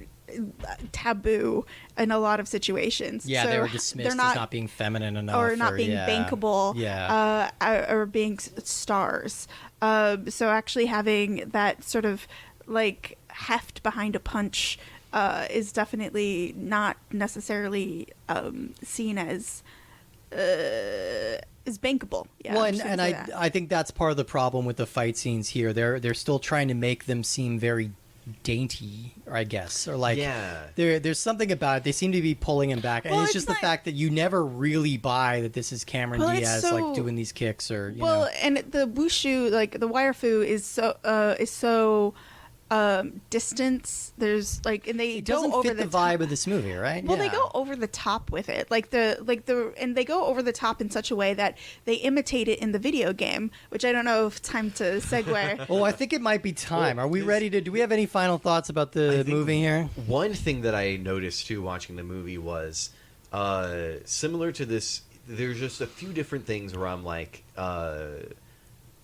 taboo in a lot of situations. Yeah, so they were dismissed as not being feminine enough. Or not being bankable. Yeah. Or being stars. So actually having that sort of like heft behind a punch is definitely not necessarily seen as bankable. Yeah, well, and I think that's part of the problem with the fight scenes here. They're still trying to make them seem very dainty, I guess, or like there's something about it. They seem to be pulling him back, and it's just the fact that you never really buy that this is Cameron Diaz like doing these kicks or you know. And the wushu, like the wire fu, is so distance. There's like, and they it go doesn't over fit the vibe of this movie, right? Well, they go over the top with it, and they go over the top in such a way that they imitate it in the video game, which I don't know if it's time to segue. Oh, I think it might be time. Are we ready to? Do we have any final thoughts about the movie here? One thing that I noticed too watching the movie was similar to this. There's just a few different things where I'm like,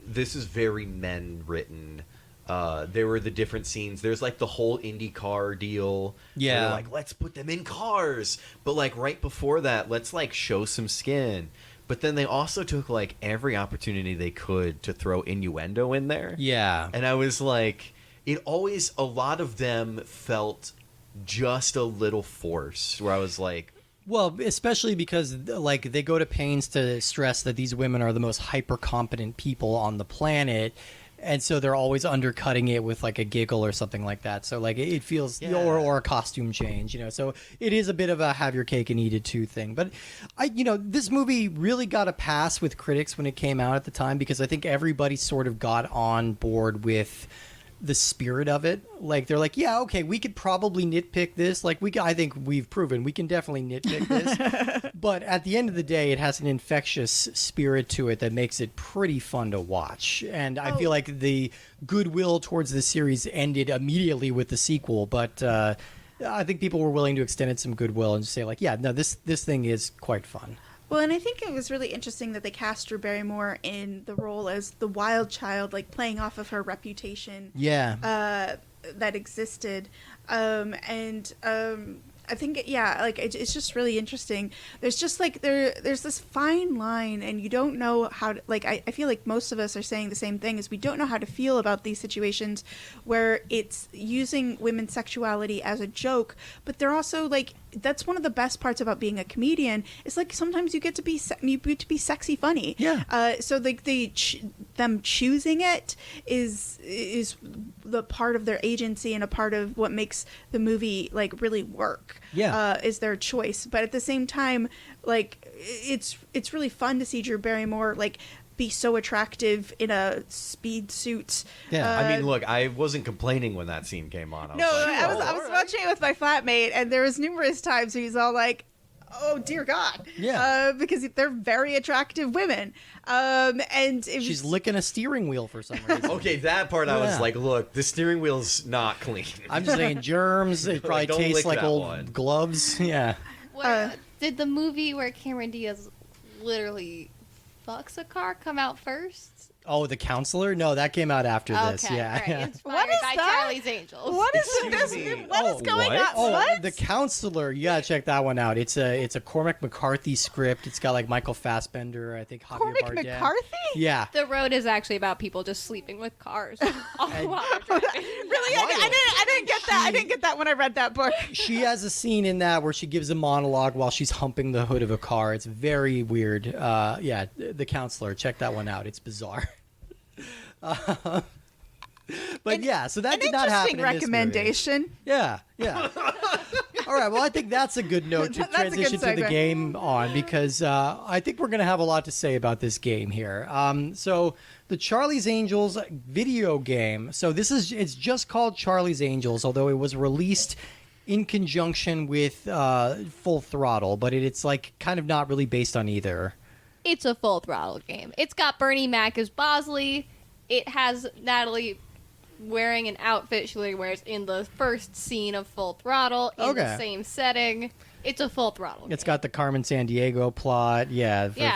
this is very men written. There were the different scenes. There's like the whole IndyCar deal. Yeah. Where like, let's put them in cars. But like right before that, let's like show some skin. But then they also took like every opportunity they could to throw innuendo in there. Yeah. And I was like, a lot of them felt just a little forced, where I was like, well, especially because like they go to pains to stress that these women are the most hyper competent people on the planet. And so they're always undercutting it with like a giggle or something like that. So like it feels or a costume change, you know. So it is a bit of a have your cake and eat it too thing. But this movie really got a pass with critics when it came out at the time, because I think everybody sort of got on board with the spirit of it. Like they're like, yeah, okay, we could probably nitpick this. Like I think we've proven we can definitely nitpick this. But at the end of the day, it has an infectious spirit to it that makes it pretty fun to watch. And I feel like the goodwill towards the series ended immediately with the sequel. But I think people were willing to extend it some goodwill and say like, yeah, no, this thing is quite fun. Well, and I think it was really interesting that they cast Drew Barrymore in the role as the wild child, like playing off of her reputation. Yeah. That existed. I think, it's just really interesting. There's just like, there's this fine line, and you don't know how to, like, I feel like most of us are saying the same thing, is we don't know how to feel about these situations where it's using women's sexuality as a joke, but they're also like, that's one of the best parts about being a comedian. It's like sometimes you get to be sexy funny. Yeah. So like them choosing it is the part of their agency and a part of what makes the movie like really work. Yeah. Is their choice, but at the same time, like it's really fun to see Drew Barrymore like be so attractive in a speed suit. Yeah, I mean, look, I wasn't complaining when that scene came on. I was watching it with my flatmate, and there was numerous times where he's all like, "Oh dear God," because they're very attractive women, and she's licking a steering wheel for some reason. Okay, that part I was like, "Look, the steering wheel's not clean." I'm just saying germs. It probably tastes like old gloves. Yeah. Did the movie where Cameron Diaz literally fucks a car come out first? Oh, The Counselor? No, that came out after this. Yeah. Right. Inspired What is by that? Charlie's Angels. What is this? What is going on? Oh, What? The Counselor. You gotta check that one out. It's a Cormac McCarthy script. It's got like Michael Fassbender, I think Javier Cormac Bardem. McCarthy? Yeah. The Road is actually about people just sleeping with cars. While they're driving. Really? I didn't get that. I didn't get that when I read that book. She has a scene in that where she gives a monologue while she's humping the hood of a car. It's very weird. The Counselor. Check that one out. It's bizarre. But so that did not happen. An interesting recommendation. Yeah. All right. Well, I think that's a good note to transition to the game on, because I think we're going to have a lot to say about this game here. So the Charlie's Angels video game. So it's just called Charlie's Angels, although it was released in conjunction with Full Throttle, but it's like kind of not really based on either. It's a Full Throttle game. It's got Bernie Mac as Bosley. It has Natalie wearing an outfit she wears in the first scene of Full Throttle in the same setting. It's a Full Throttle game. It's got the Carmen Sandiego plot,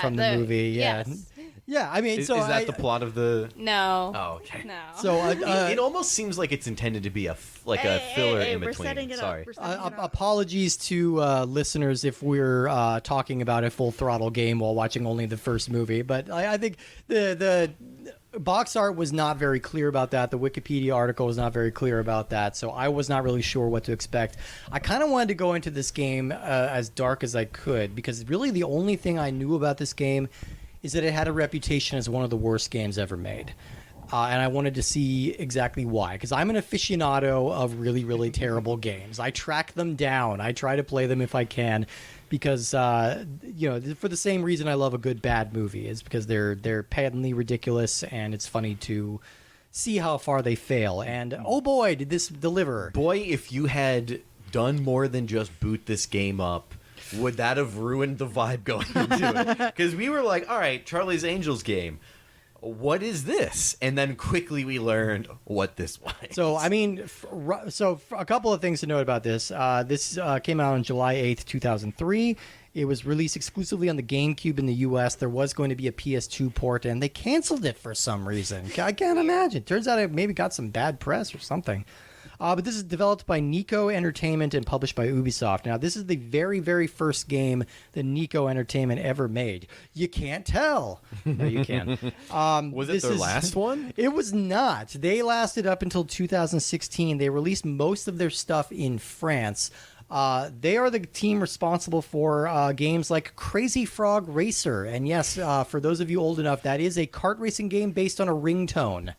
from the movie. Yeah. Yes. Yeah, I mean, Is that the plot of the? No. Oh, okay. No. So it almost seems like it's intended to be a filler in between. Sorry. Apologies to listeners if we're talking about a Full Throttle game while watching only the first movie, but I think the box art was not very clear about that. The Wikipedia article was not very clear about that, so I was not really sure what to expect. I kind of wanted to go into this game as dark as I could, because really the only thing I knew about this game is that it had a reputation as one of the worst games ever made. And I wanted to see exactly why, because I'm an aficionado of really, really terrible games. I track them down. I try to play them if I can, because for the same reason I love a good bad movie, is because they're patently ridiculous and it's funny to see how far they fail. And oh boy, did this deliver! Boy, if you had done more than just boot this game up, would that have ruined the vibe going into it? Because we were like, all right, Charlie's Angels game. What is this? And then quickly we learned what this was. So, I mean, a couple of things to note about this. This came out on July 8th, 2003. It was released exclusively on the Gamecube in the U.S. There was going to be a PS2 port, and they canceled it for some reason. I can't imagine. Turns out it maybe got some bad press or something. But this is developed by Nico Entertainment and published by Ubisoft. Now, this is the very, very first game that Nico Entertainment ever made. You can't tell. No, you can. Was it their last one? It was not. They lasted up until 2016. They released most of their stuff in France. They are the team responsible for games like Crazy Frog Racer. And yes, for those of you old enough, that is a kart racing game based on a ringtone.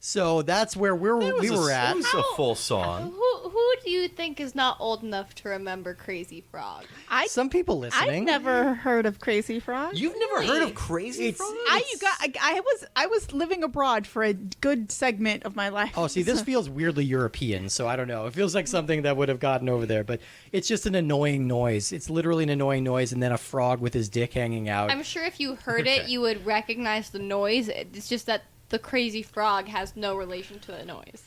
So that's where we were at. It was a full song. Who do you think is not old enough to remember Crazy Frog? Some people listening. I've never heard of Crazy Frog. You've never heard of Crazy Frog? I was living abroad for a good segment of my life. Oh, see, this feels weirdly European, so I don't know. It feels like something that would have gotten over there, but it's just an annoying noise. It's literally an annoying noise, and then a frog with his dick hanging out. I'm sure if you heard it, you would recognize the noise. It's just that the Crazy Frog has no relation to the noise.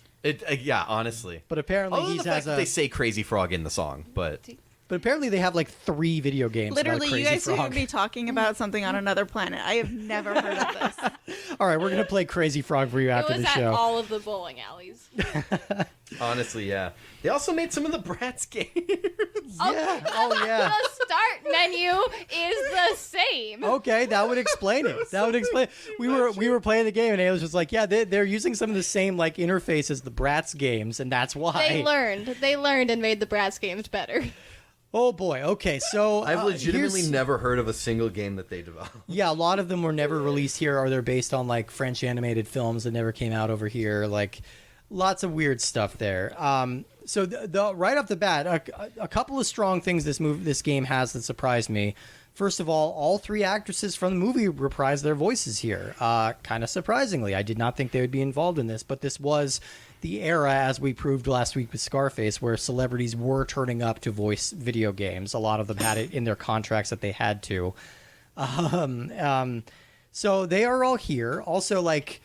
Yeah, honestly. But apparently Other than the fact that they say Crazy Frog in the song, but apparently they have like 3 video games. Literally, about Crazy you guys Frog. are going to be talking about something on another planet. I have never heard of this. All right, we're going to play Crazy Frog for you after the It was show. at all of the bowling alleys. honestly, yeah. They also made some of the Bratz games. Yeah. Oh, yeah. The start menu is the same. Okay, that would explain it. That would explain. We were playing the game, and Ailish was like, "Yeah, they're using some of the same like interface as the Bratz games, and that's why." They learned and made the Bratz games better. Oh boy. Okay, so I've legitimately never heard of a single game that they developed. Yeah, a lot of them were never released here, or they're based on like French animated films that never came out over here. Like, lots of weird stuff there. So the right off the bat, a couple of strong things this game has that surprised me. First of all 3 actresses from the movie reprised their voices here. Kind of surprisingly, I did not think they would be involved in this, but this was the era, as we proved last week with Scarface, where celebrities were turning up to voice video games. A lot of them had it in their contracts that they had to. So they are all here. Also, like,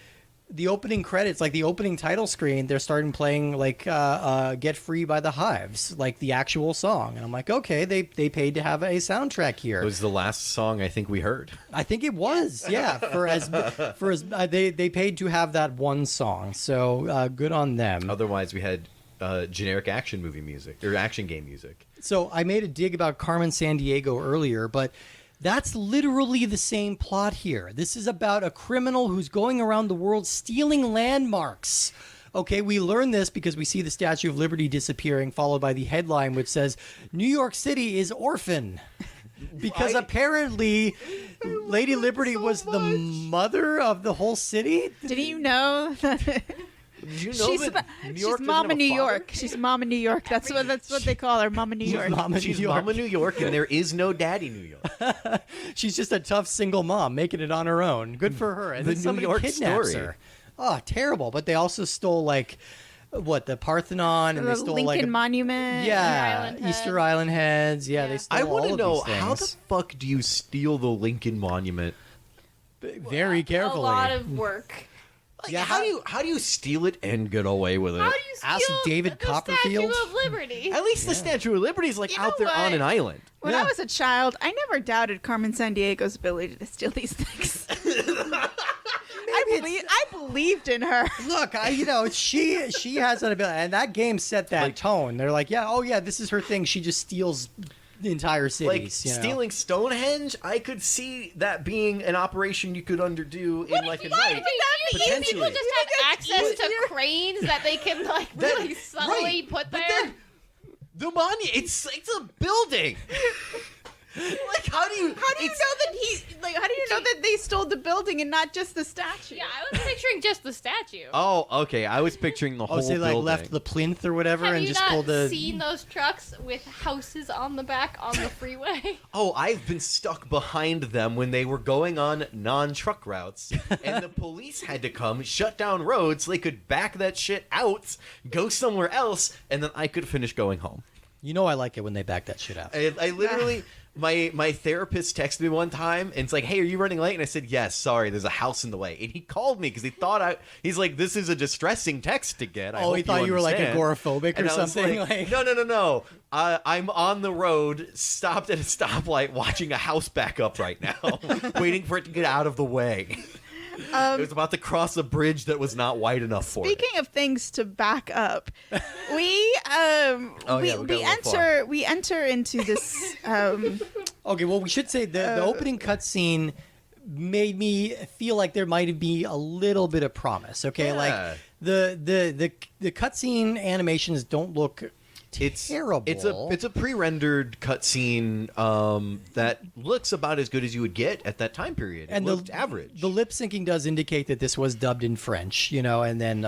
the opening credits, like the opening title screen, they're starting playing like Get Free by the Hives, like the actual song. And I'm like, okay, they paid to have a soundtrack here. It was the last song I think we heard. I think it was, yeah. They paid to have that one song, so good on them. Otherwise, we had generic action movie music or action game music. So I made a dig about Carmen Sandiego earlier, but that's literally the same plot here. This is about a criminal who's going around the world stealing landmarks. Okay, we learn this because we see the Statue of Liberty disappearing, followed by the headline which says, New York City is orphan. Because apparently Lady Liberty was the mother of the whole city. Didn't you know that? Did you know she's Mama New York. She's Mama New York. That's what they call her, Mama New York. She's Mama New York, and there is no Daddy New York. She's just a tough single mom making it on her own. Good for her. And The then somebody New York kidnaps story. her. Oh, terrible. But they also stole like what, the Parthenon, and The they stole Lincoln like Monument. yeah, Island Easter heads. Island heads. Yeah, Yeah. they stole I all want to of know these things how the fuck do you steal the Lincoln Monument? very carefully. A lot of work. Like, Yeah, how do you steal it and get away with it? How do you Ask steal David the Copperfield. Statue of Liberty? At least the Statue of Liberty is like You out know there on what? an island. When Yeah. I was a child, I never doubted Carmen Sandiego's ability to steal these things. I believed in her. Look, she has that ability, and that game set that tone. They're like, yeah, oh yeah, this is her thing. She just steals the entire cities. Like you know? stealing Stonehenge, I could see that being an operation you could underdo in like a night. You people Potentially. just have access to cranes that they can like really subtly right. put But there. then, the monument, it's a building. Like how do you How do you know that they stole the building and not just the statue? Yeah, I was picturing just the statue. Oh, okay. I was picturing the whole Oh, so they like building. left the plinth or whatever Have and you just not pulled the. seen those trucks with houses on the back on the freeway? Oh, I've been stuck behind them when they were going on non-truck routes, and the police had to come, shut down roads so they could back that shit out, go somewhere else, and then I could finish going home. You know, I like it when they back that shit out. I literally, my therapist texted me one time, and it's like, hey, are you running late? And I said, yes, sorry, there's a house in the way. And he called me because he thought he's like, this is a distressing text to get. I Oh, he hope thought you were like understand." agoraphobic or And I was something. like, no. I'm on the road, stopped at a stoplight, watching a house back up right now, waiting for it to get out of the way. It was about to cross a bridge that was not wide enough for it. Speaking of things to back up, we enter into this. Okay, well, we should say the opening cutscene made me feel like there might be a little bit of promise. Okay, Yeah. like the cutscene animations don't look terrible. It's a pre-rendered cutscene that looks about as good as you would get at that time period. And it looked average. The lip syncing does indicate that this was dubbed in French, and then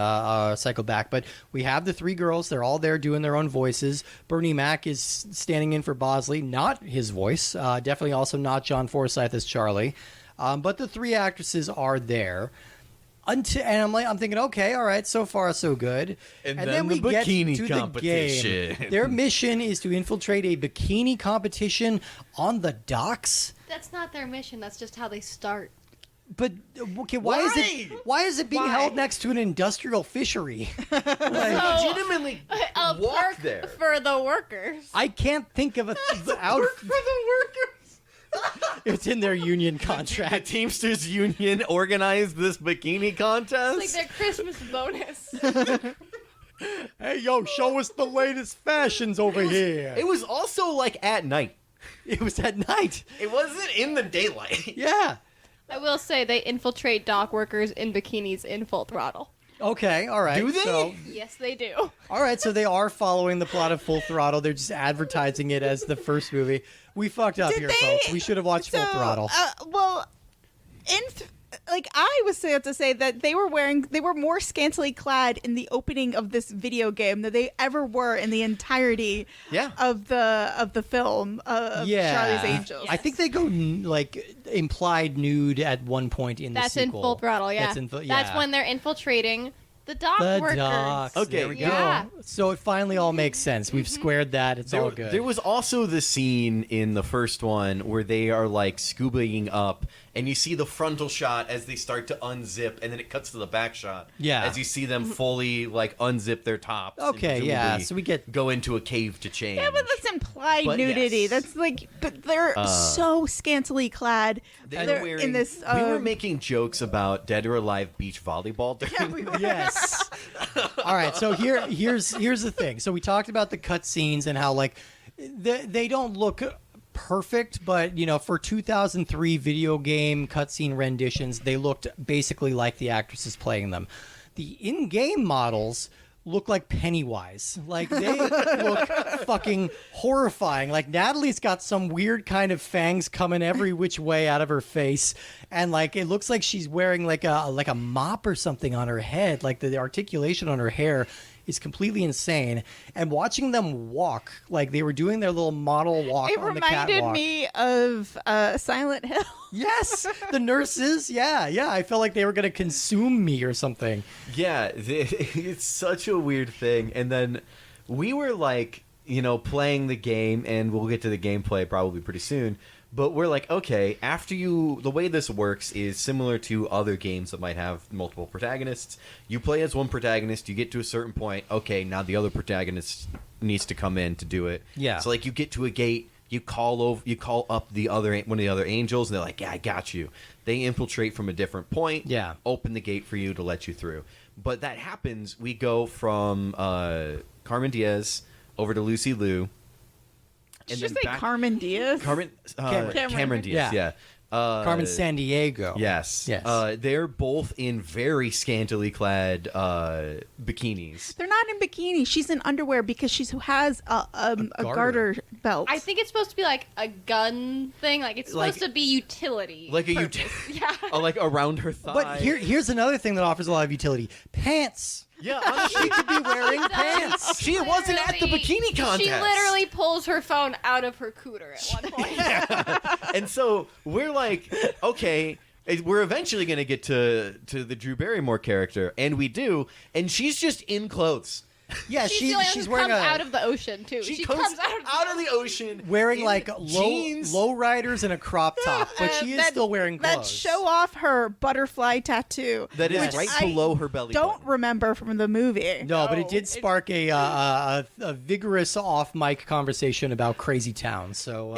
cycled back. But we have the three girls; they're all there doing their own voices. Bernie Mac is standing in for Bosley, not his voice. Definitely also not John Forsythe as Charlie. But the three actresses are there. And I'm thinking, okay, all right, so far so good. And then then we the get bikini to competition. the game. Their mission is to infiltrate a bikini competition on the docks. That's not their mission. That's just how they start. But okay, why is it being held next to an industrial fishery? legitimately A walk perk there. for the workers. I can't think of a out. For the workers. It's in their union The contract. Teamsters Union organized this bikini contest. It's like their Christmas bonus. Hey, yo, show us the latest fashions over here. It was also like at night. It was at night. It wasn't in the daylight. Yeah. I will say they infiltrate dock workers in bikinis in Full Throttle. Okay, all right. Do they? So, Yes, they do. all right, so they are following the plot of Full Throttle. They're just advertising it as the first movie. We fucked up here, folks. We should have watched Full Throttle. I was sad to say that they were more scantily clad in the opening of this video game than they ever were in the entirety of the film of Charlie's Angels. I think they go like implied nude at one point in the That's in sequel. Full Throttle, yeah. That's when they're infiltrating the dock workers. Docks. Okay, there we yeah. go. So it finally all makes sense. We've squared that. It's all good. There was also the scene in the first one where they are like scubaing up, and you see the frontal shot as they start to unzip, and then it cuts to the back shot. Yeah. as you see them fully like unzip their tops. and Okay, yeah, presumably so we get- go into a cave to change. Yeah, but that's implied But nudity. yes. That's like, but they're so scantily clad. They They're were wearing, in this. we were making jokes about Dead or Alive beach volleyball during Yes. All right. So here's the thing. So we talked about the cutscenes and how like they don't look perfect, but for 2003 video game cutscene renditions, they looked basically like the actresses playing them. The in-game models look like Pennywise. Like they look fucking horrifying. Like Natalie's got some weird kind of fangs coming every which way out of her face, and like it looks like she's wearing like a mop or something on her head. Like the articulation on her hair is completely insane. And watching them walk, like they were doing their little model walk It on the catwalk. reminded me of Silent Hill. Yes, the nurses. Yeah. I felt like they were going to consume me or something. Yeah, it's such a weird thing. And then we were like, playing the game, and we'll get to the gameplay probably pretty soon. But we're like, okay, the way this works is similar to other games that might have multiple protagonists. You play as one protagonist, you get to a certain point, okay, now the other protagonist needs to come in to do it. Yeah. So like you get to a gate, you call up one of the other angels, and they're like, yeah, I got you. They infiltrate from a different point, Yeah. open the gate for you to let you through. But that happens, we go from Carmen Diaz over to Lucy Liu. Did you say Carmen Diaz? Cameron Diaz, yeah. Carmen Sandiego. Yes. They're both in very scantily clad bikinis. They're not in bikini. She's in underwear because she has a garter belt. I think it's supposed to be like a gun thing. Like it's supposed to be utility. Like a Yeah. like around her thigh. But here's another thing that offers a lot of utility. Pants. Yeah, honestly, She could be wearing pants. she wasn't at the bikini contest. She literally pulls her phone out of her cooter at one point. And so we're like, okay, we're eventually going to get to the Drew Barrymore character, and we do, and she's just in clothes. Yeah, she's wearing comes out of the ocean too. She comes out of the ocean wearing in like jeans. low riders and a crop top, but she is still wearing clothes. That show off her butterfly tattoo. That is which right I below her belly Don't button. remember from the movie. No, but it did spark a vigorous off-mic conversation about Crazy Town. So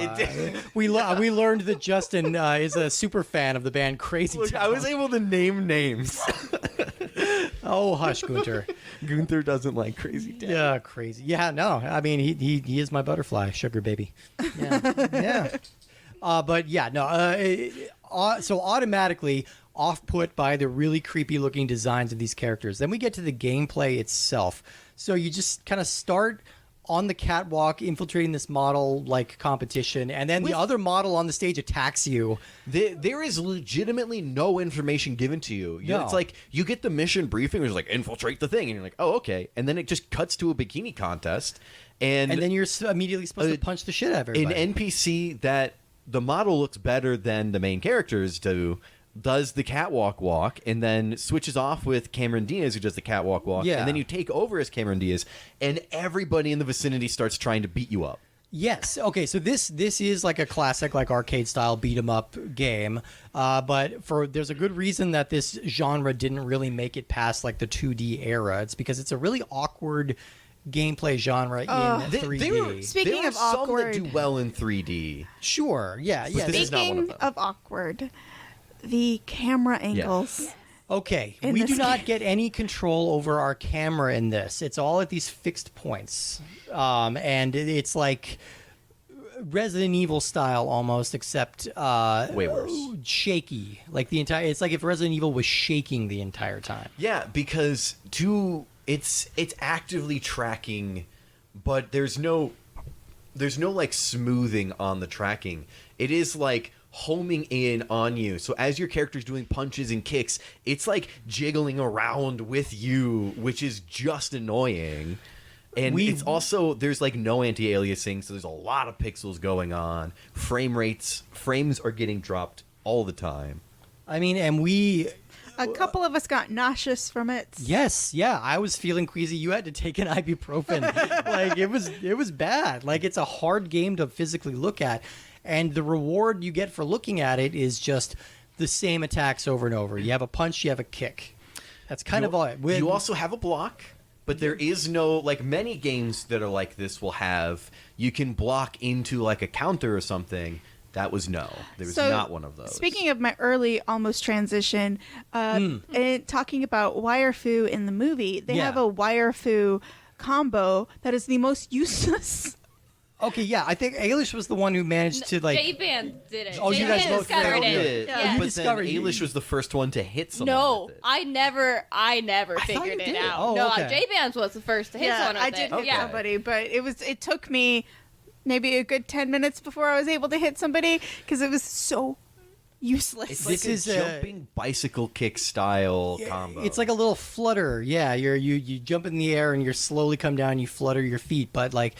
we learned that Justin is a super fan of the band Crazy Look, Town. I was able to name names. Oh, hush, Gunther. Gunther doesn't like Crazy Town. Yeah, crazy. Yeah, no, I mean he is my butterfly, sugar baby. Yeah. But yeah, no. So automatically off-put by the really creepy-looking designs of these characters. Then we get to the gameplay itself. So you just kind of start on the catwalk, infiltrating this model like competition, and then the other model on the stage attacks you. There is legitimately no information given to you. No. It's like you get the mission briefing, it's like infiltrate the thing, and you're like, oh, okay, and then it just cuts to a bikini contest, and then you're immediately supposed to punch the shit out of everybody. An NPC that the model looks better than the main characters do does the catwalk walk, and then switches off with Cameron Diaz, who does the catwalk walk, Yeah. and then you take over as Cameron Diaz, and everybody in the vicinity starts trying to beat you up. Yes. Okay. So this is like a classic, like arcade style beat 'em up game, but there's a good reason that this genre didn't really make it past like the 2D era. It's because it's a really awkward gameplay genre in 3D. Speaking there of are awkward, some that do well in 3D. Sure. Yeah. Yeah. this is not one of speaking them. of awkward, the camera angles. Okay, in we this do not game. get any control over our camera in this. It's all at these fixed points, and it's like Resident Evil style almost, except Way worse. shaky. Like it's like if Resident Evil was shaking the entire time. Yeah, because it's actively tracking, but there's no like smoothing on the tracking. It is like homing in on you. So as your character's doing punches and kicks, it's like jiggling around with you, which is just annoying. And it's also, there's like no anti-aliasing, so there's a lot of pixels going on. Frames are getting dropped all the time. I mean, and A couple of us got nauseous from it. yes, yeah, I was feeling queasy. You had to take an ibuprofen. Like it was bad. Like it's a hard game to physically look at. And the reward you get for looking at it is just the same attacks over and over. You have a punch, you have a kick. That's kind of all. You also have a block, but there is no, like many games that are like this will have, you can block into like a counter or something. That was no. There was not one of those. Speaking of my early almost transition, and talking about wire fu in the movie, they have a wire fu combo that is the most useless. Okay, yeah, I think Ailish was the one who managed to like. J-Band did it. Oh, you guys both discovered found it. it. Yeah. You But discovered then it. Ailish was the first one to hit someone No, with it. I never thought figured you it did. out. Oh, no, okay. J-Bands was the first to hit someone with I did it. hit Yeah. somebody, but it took me maybe a good 10 minutes before I was able to hit somebody because it was so useless. This is a jumping bicycle kick style combo. It's like a little flutter. Yeah, you jump in the air and you're slowly come down. You flutter your feet, but like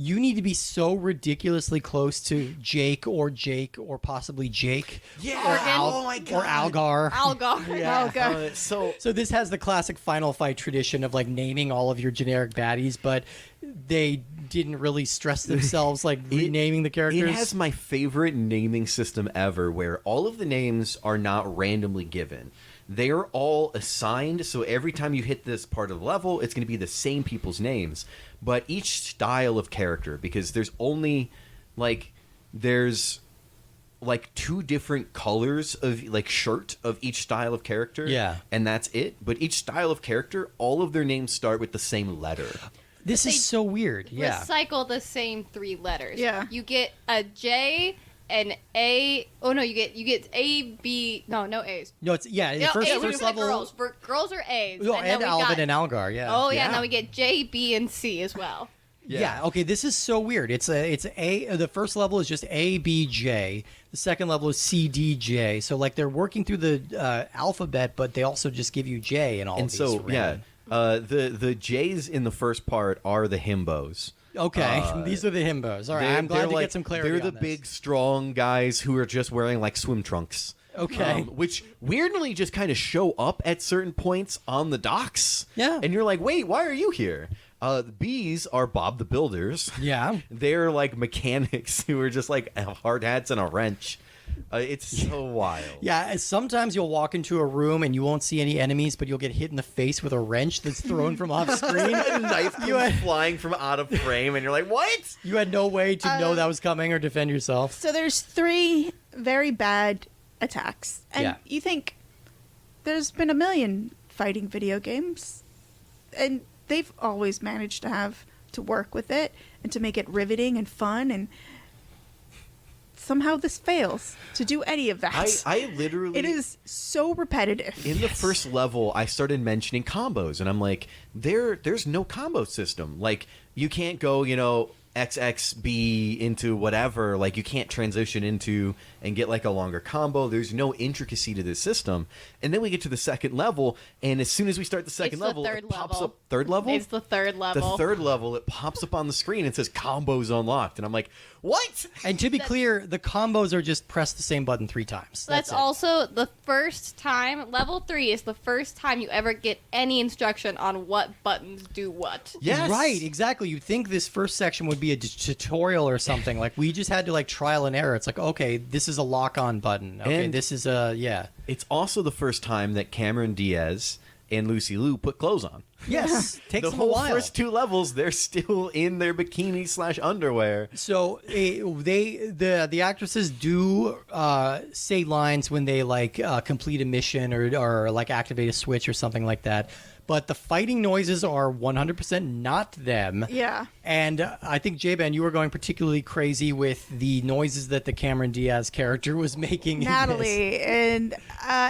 you need to be so ridiculously close to Jake or possibly Jake. Yeah. Or Oh my God. Or Algar. Algar. Yeah. Algar. So this has the classic Final Fight tradition of like naming all of your generic baddies, but they didn't really stress themselves like renaming the characters. It has my favorite naming system ever, where all of the names are not randomly given. They are all assigned, so every time you hit this part of the level, it's going to be the same people's names. But each style of character, because there's two different colors of like shirt of each style of character. Yeah. And that's it. But each style of character, all of their names start with the same letter. This is so weird. Yeah. Recycle the same 3 letters. Yeah. You get a J, an A. Oh no, you get A, B. No A's. No, it's the No, first A's are for level. girls. Girls are A's. Oh, then and we Alvin got- and Algar. Yeah. Oh yeah, Yeah. now we get J, B, and C as well. Yeah. Okay. This is so weird. It's A. The first level is just A, B, J. The second level is C, D, J. So like they're working through the alphabet, but they also just give you J in all And of these. so, random. the J's in the first part are the himbos. Okay. These are the himbos. All right. I'm glad to get some clarity. They're the on this. big, strong guys who are just wearing like swim trunks. Okay. Which weirdly just kind of show up at certain points on the docks. Yeah. And you're like, wait, why are you here? The B's are Bob the Builders. Yeah. They're like mechanics who are just like have hard hats and a wrench. It's so wild. Yeah, sometimes you'll walk into a room and you won't see any enemies, but you'll get hit in the face with a wrench that's thrown from off screen. A knife comes flying from out of frame, and you're like, what? You had no way to know that was coming or defend yourself. So there's 3 very bad attacks. And Yeah. you think there's been a million fighting video games, and they've always managed to work with it and to make it riveting and fun, and somehow this fails to do any of that. I literally... It is so repetitive. In the first level, I started mentioning combos, and I'm like, there's no combo system. Like, you can't go, XXB into whatever. Like, you can't transition into and get, like, a longer combo. There's no intricacy to this system. And then we get to the second level, and as soon as we start the second It's the level, third it pops level. up... Third level? It's the third level. The third level, it pops up on the screen and says, combos unlocked. And I'm like, what? And to be clear, the combos are just press the same button 3 times. That's it. also the first time. Level 3 is the first time you ever get any instruction on what buttons do what. Yes. Right, exactly. You'd think this first section would be a tutorial or something. Like, we just had to, like, trial and error. It's like, okay, this is a lock-on button. Okay, And- this is a, yeah. It's also the first time that Cameron Diaz and Lucy Liu put clothes on. Yes, takes The them a whole while. first 2 levels, they're still in their bikini/underwear. So the actresses do say lines when they like complete a mission or like activate a switch or something like that. But the fighting noises are 100% not them. Yeah. And I think, J-Ben, you were going particularly crazy with the noises that the Cameron Diaz character was making. Natalie, and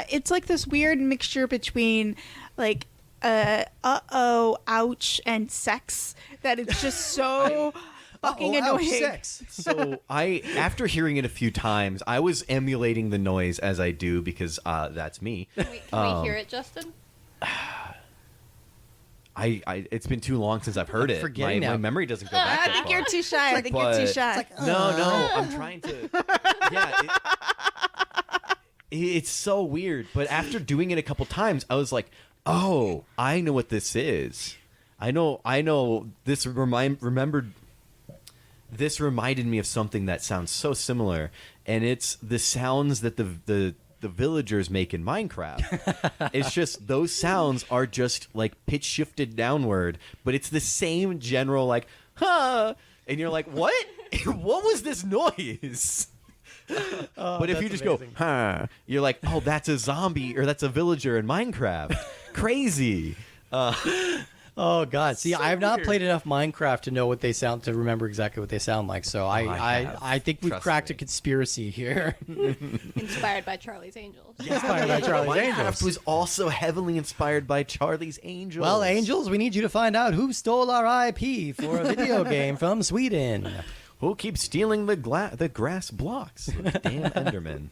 it's like this weird mixture between like uh-oh, ouch, and sex that it's just so fucking annoying. Sex. So after hearing it a few times, I was emulating the noise as I do because that's me. Can we hear it, Justin? It's been too long since I've heard it. forgetting My now. memory doesn't go back I that think far. you're too shy. I think you're But- too shy. No, I'm trying to. Yeah, it's so weird. But after doing it a couple times, I was like, "Oh, I know what this is. I know. This This reminded me of something that sounds so similar, and it's the sounds that the villagers make in Minecraft. It's just those sounds are just like pitch shifted downward, but it's the same general like huh, and you're like, what? What was this noise? But if you just amazing. go huh, you're like, oh, that's a zombie or that's a villager in Minecraft. Crazy. Oh God! See, So I have not weird. played enough Minecraft to know what they sound to remember exactly what they sound like. So I have. I think we've Trust cracked me. a conspiracy here. Inspired by Charlie's Angels. Inspired by Charlie's Minecraft Angels. was also heavily inspired by Charlie's Angels. Well, Angels, we need you to find out who stole our IP for a video game from Sweden. Who keeps stealing the grass blocks? Those damn Endermen.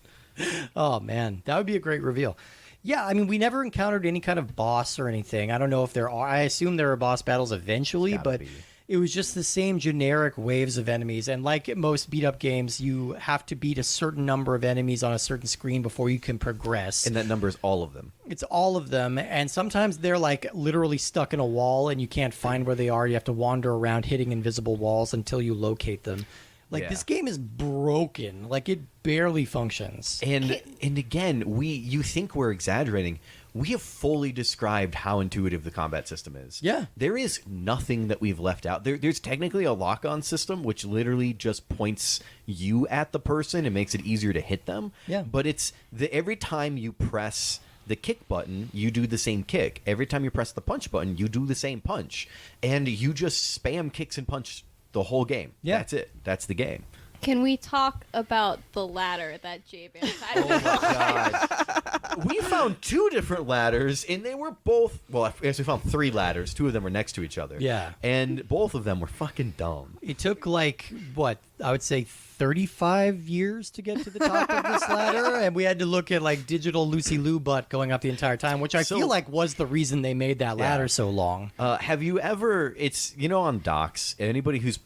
Oh man, that would be a great reveal. Yeah, I mean, we never encountered any kind of boss or anything. I don't know if there are. I assume there are boss battles eventually, Gotta but be. it was just the same generic waves of enemies. And like most beat up games, you have to beat a certain number of enemies on a certain screen before you can progress. And that number is all of them. It's all of them, and sometimes they're like literally stuck in a wall and you can't find where they are. You have to wander around hitting invisible walls until you locate them. Like, Yeah. this game is broken. Like, it barely functions. And again, you think we're exaggerating. We have fully described how intuitive the combat system is. Yeah. There is nothing that we've left out. There's technically a lock-on system, which literally just points you at the person and makes it easier to hit them. Yeah. But it's every time you press the kick button, you do the same kick. Every time you press the punch button, you do the same punch. And you just spam kicks and punch the whole game. Yeah. That's it. That's the game. Can we talk about the ladder that J-Bear Oh my god. We found 2 different ladders, and they were both... Well, we actually found 3 ladders. 2 of them were next to each other. Yeah. And both of them were fucking dumb. It took, like, what, I would say 35 years to get to the top of this ladder, and we had to look at, like, digital Lucy Lou butt going up the entire time, which I feel like was the reason they made that ladder so long. Have you ever... It's, on docks, anybody who's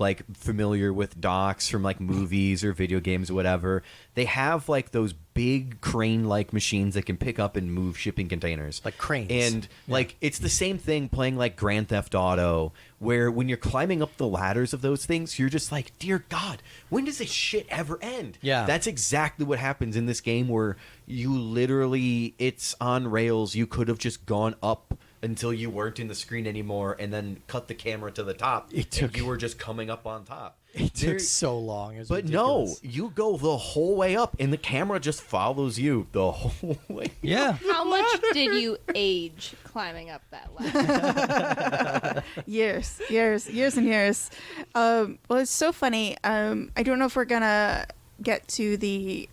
like familiar with docks from like movies or video games or whatever, they have like those big crane like machines that can pick up and move shipping containers, Like cranes. and like it's the same thing playing like Grand Theft Auto, where when you're climbing up the ladders of those things, you're just like, dear god, when does this shit ever end? Yeah. That's exactly what happens in this game, where you literally, it's on rails. You could have just gone up until you weren't in the screen anymore, and then cut the camera to the top. And you were just coming up on top. It took so long. It was But ridiculous. no, you go the whole way up, and the camera just follows you the whole way. Yeah. How much did you age climbing up that ladder? Years and years. Well, it's so funny. I don't know if we're gonna get to the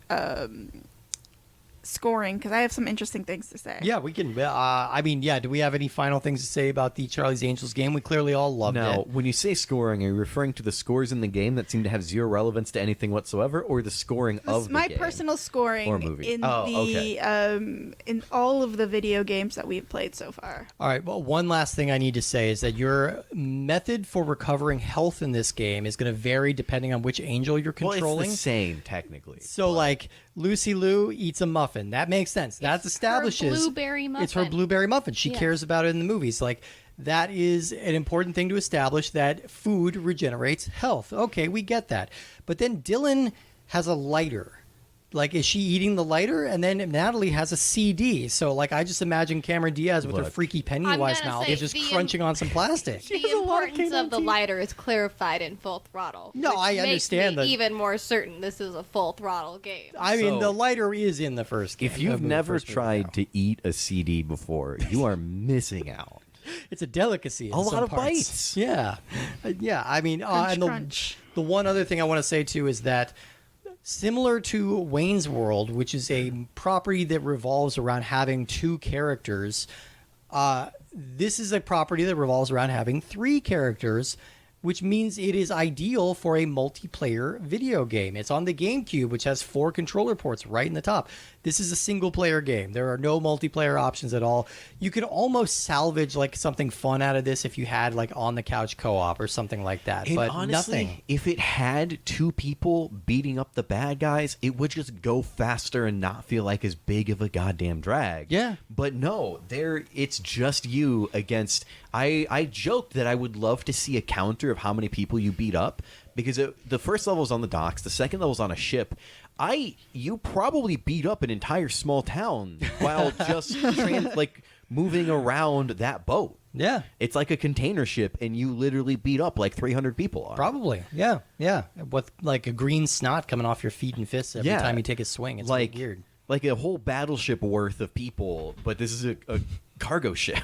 scoring, because I have some interesting things to say. Yeah, we can. I mean, yeah, do we have any final things to say about the Charlie's Angels game? We clearly all loved Now, it. when you say scoring, are you referring to the scores in the game that seem to have zero relevance to anything whatsoever, or the scoring This of is the my game? personal scoring Or movie. in Oh, the okay. in all of the video games that we've played so far. All right, well, one last thing I need to say is that your method for recovering health in this game is going to vary depending on which angel you're Well, controlling. it's the same, technically. So, like, Lucy Lou eats a muffin. That makes sense. That establishes blueberry muffin. It's her blueberry muffin. She Yeah. cares about it in the movies. Like, that is an important thing to establish, that food regenerates health. Okay, we get that. But then Dylan has a lighter. Like, is she eating the lighter? And then Natalie has a CD. So, like, I just imagine Cameron Diaz with her Look. freaky Pennywise gonna mouth say is just the crunching on some plastic. The importance of the lighter is clarified in Full Throttle. No, which I makes understand me that. even more certain this is a Full Throttle game. I mean, So- the lighter is in the first game. If you've the never first movie, tried no. to eat a CD before, you are missing out. It's a delicacy. In A lot some of parts. bites. Yeah, yeah. I mean, Crunch, and crunch. the one other thing I want to say too is that, similar to Wayne's World, which is a property that revolves around having 2 characters, this is a property that revolves around having 3 characters, which means it is ideal for a multiplayer video game. It's on the Gamecube, which has 4 controller ports right in the top. This is a single-player game. There are no multiplayer options at all. You could almost salvage like something fun out of this if you had like on-the-couch co-op or something like that. And but honestly, nothing. if it had 2 people beating up the bad guys, it would just go faster and not feel like as big of a goddamn drag. Yeah. But no, it's just you against... I joked that I would love to see a counter of how many people you beat up, because the first level is on the docks, the second level is on a ship. You probably beat up an entire small town while just moving around that boat. Yeah. It's like a container ship, and you literally beat up like 300 people on it. Probably, yeah. With like a green snot coming off your feet and fists every time you take a swing. It's like weird. Like a whole battleship worth of people, but this is a cargo ship.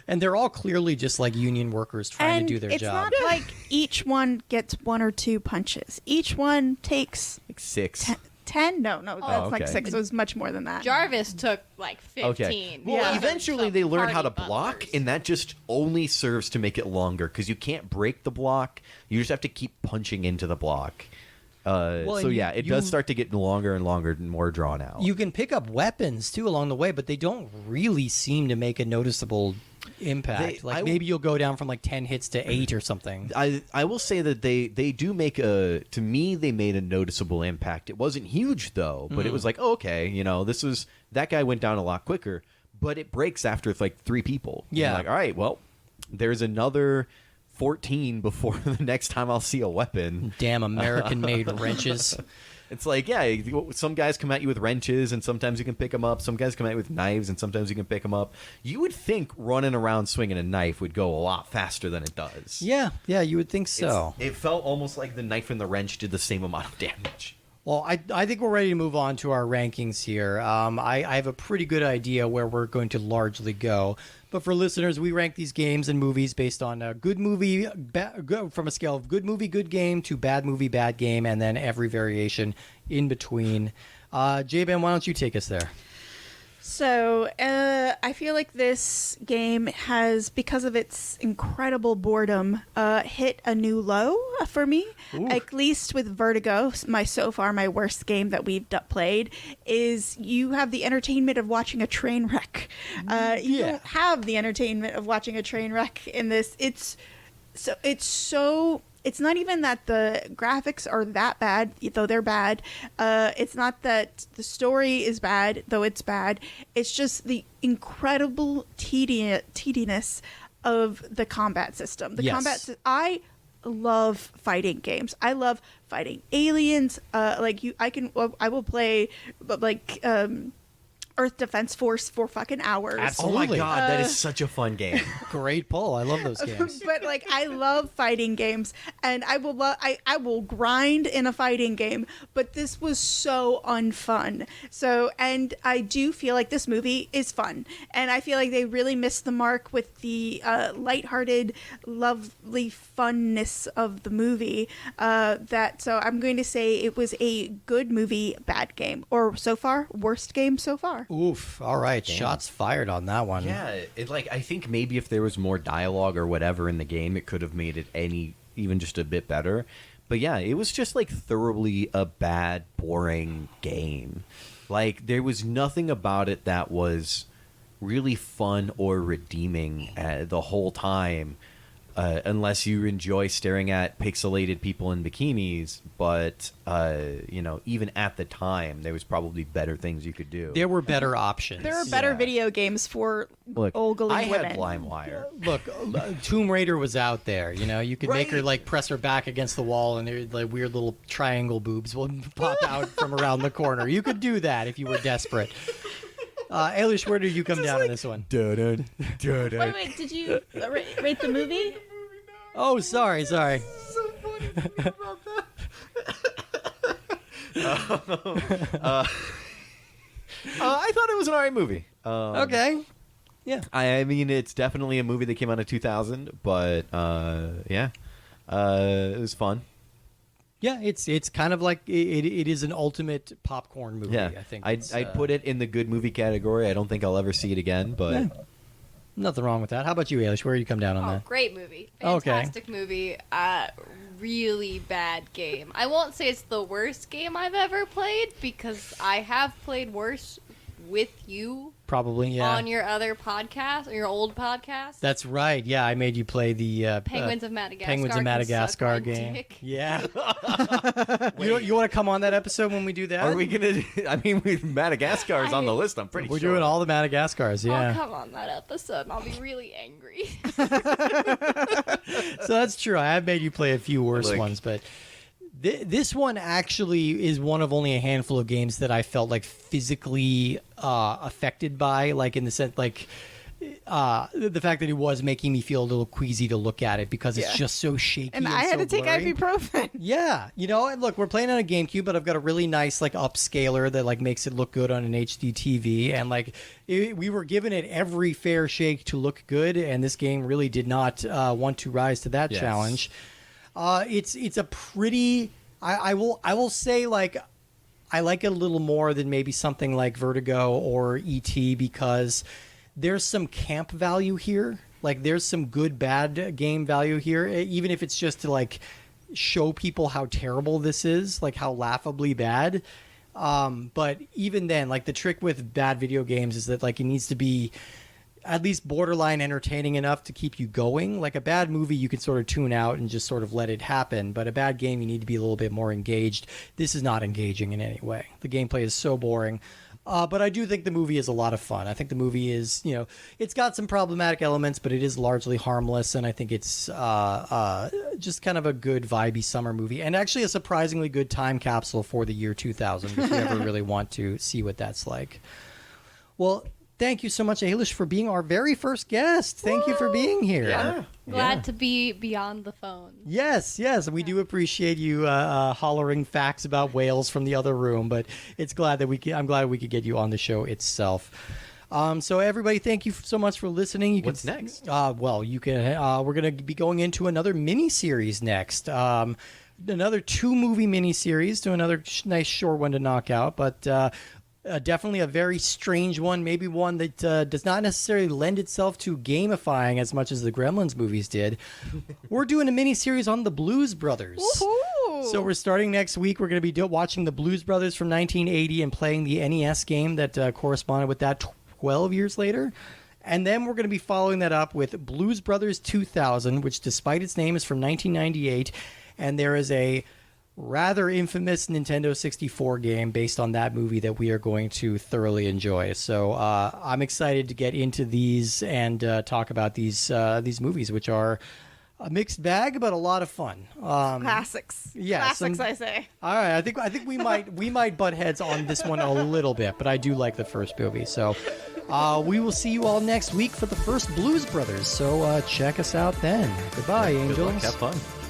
And they're all clearly just like union workers trying And to do their it's job. not like each one gets 1 or 2 punches. Each one takes Like 6. 10. No, that's like okay. 6. It was much more than that. Jarvis took like 15. Okay. Well, Yeah. eventually Some they learn how to party block, bumpers. and that just only serves to make it longer, because you can't break the block. You just have to keep punching into the block. So yeah, it does start to get longer and longer and more drawn out. You can pick up weapons too along the way, but they don't really seem to make a noticeable impact. Maybe you'll go down from like 10 hits to 8 or something. I will say that they do make to me they made a noticeable impact. It wasn't huge though, but it was like, oh, okay, that guy went down a lot quicker, but it breaks after like 3 people. Yeah. Like, all right, well, there's another 14 before the next time I'll see a weapon. Damn American-made wrenches. It's like, yeah, some guys come at you with wrenches, and sometimes you can pick them up. Some guys come at you with knives, and sometimes you can pick them up. You would think running around swinging a knife would go a lot faster than it does. Yeah, you would think so. It felt almost like the knife and the wrench did the same amount of damage. Well, I think we're ready to move on to our rankings here. I have a pretty good idea where we're going to largely go. But for listeners, we rank these games and movies based on a good movie, from a scale of good movie, good game to bad movie, bad game, and then every variation in between. J-Ben, why don't you take us there? So, I feel like this game has, because of its incredible boredom, hit a new low for me. Ooh. At least with Vertigo, my worst game that we've played, is you have the entertainment of watching a train wreck. You don't have the entertainment of watching a train wreck in this. It's not even that the graphics are that bad, though they're bad. It's not that the story is bad, though it's bad. It's just the incredible tediness of the combat system. I love fighting games. I love fighting aliens. I will play Earth Defense Force for fucking hours. Absolutely. Oh my god, that is such a fun game. Great pull. I love those games. But I love fighting games, and I will grind in a fighting game. But this was so unfun. And I do feel like this movie is fun, and I feel like they really missed the mark with the lighthearted, lovely funness of the movie. So I'm going to say it was a good movie, bad game, or so far worst game so far. Oof. All right. Damn. Shots fired on that one. Yeah. I think maybe if there was more dialogue or whatever in the game, it could have made it even just a bit better. But yeah, it was just like thoroughly a bad, boring game. Like there was nothing about it that was really fun or redeeming the whole time. Unless you enjoy staring at pixelated people in bikinis, but even at the time, there was probably better things you could do. There were better options. There are better video games for ogling I women. had LimeWire. Look, Tomb Raider was out there. You could make her press her back against the wall, and weird little triangle boobs will pop out from around the corner. You could do that if you were desperate. Ailish, where did you come down on this one? Wait, did you rate the movie? Oh, sorry. So funny about that. I thought it was an alright movie. Okay. Yeah. I mean, it's definitely a movie that came out in 2000, but it was fun. Yeah, it's kind of like it is an ultimate popcorn movie. Yeah, I think I'd put it in the good movie category. I don't think I'll ever see it again, but nothing wrong with that. How about you, Ailish? Where do you come down on that? Great movie, Okay. fantastic movie. Really bad game. I won't say it's the worst game I've ever played because I have played worse with you. Probably, yeah. On your other podcast, or your old podcast. That's right. Yeah, I made you play the Penguins of Madagascar. Penguins of Madagascar game. Dick. Yeah. you want to come on that episode when we do that? Are we gonna? I mean, Madagascar is on the list. I'm pretty sure. We're doing all the Madagascars. Yeah. I'll come on that episode, and I'll be really angry. So that's true. I have made you play a few worse ones, but this one actually is one of only a handful of games that I felt like physically affected by, like in the sense, like the fact that it was making me feel a little queasy to look at it because it's just so shaky. And I had to take ibuprofen. Yeah, and look, we're playing on a Gamecube, but I've got a really nice upscaler that makes it look good on an HD TV, and we were given it every fair shake to look good, and this game really did not want to rise to that challenge. It's a pretty. I will say I like it a little more than maybe something like Vertigo or E.T. because there's some camp value here. There's some good bad game value here, even if it's just to show people how terrible this is, like how laughably bad. But even then, like the trick with bad video games is that like it needs to be at least borderline entertaining enough to keep you going. Like a bad movie, you can sort of tune out and just sort of let it happen. But a bad game, you need to be a little bit more engaged. This is not engaging in any way. The gameplay is so boring. But I do think the movie is a lot of fun. I think the movie is, it's got some problematic elements, but it is largely harmless. And I think it's just kind of a good vibey summer movie. And actually a surprisingly good time capsule for the year 2000, if you ever really want to see what that's like. Well, thank you so much, Ailish, for being our very first guest. Thank you for being here. Yeah. Glad to be beyond the phone. Yes, we do appreciate you hollering facts about whales from the other room, but I'm glad we could get you on the show itself. So everybody, thank you so much for listening. What's next? Well, you can. We're going to be going into another mini-series next. Another 2-movie mini-series to another nice short one to knock out, but definitely a very strange one, maybe one that does not necessarily lend itself to gamifying as much as the Gremlins movies did. We're doing a mini-series on the Blues Brothers. Woohoo! So we're starting next week. We're going to be watching the Blues Brothers from 1980 and playing the NES game that corresponded with that 12 years later. And then we're going to be following that up with Blues Brothers 2000, which despite its name is from 1998. And there is a rather infamous Nintendo 64 game based on that movie that we are going to thoroughly enjoy. So I'm excited to get into these and talk about these movies, which are a mixed bag, but a lot of fun. Classics. Yes, Classics, I say. All right, I think we might butt heads on this one a little bit, but I do like the first movie. So we will see you all next week for the first Blues Brothers. So check us out then. Goodbye, Good angels. luck. Have fun.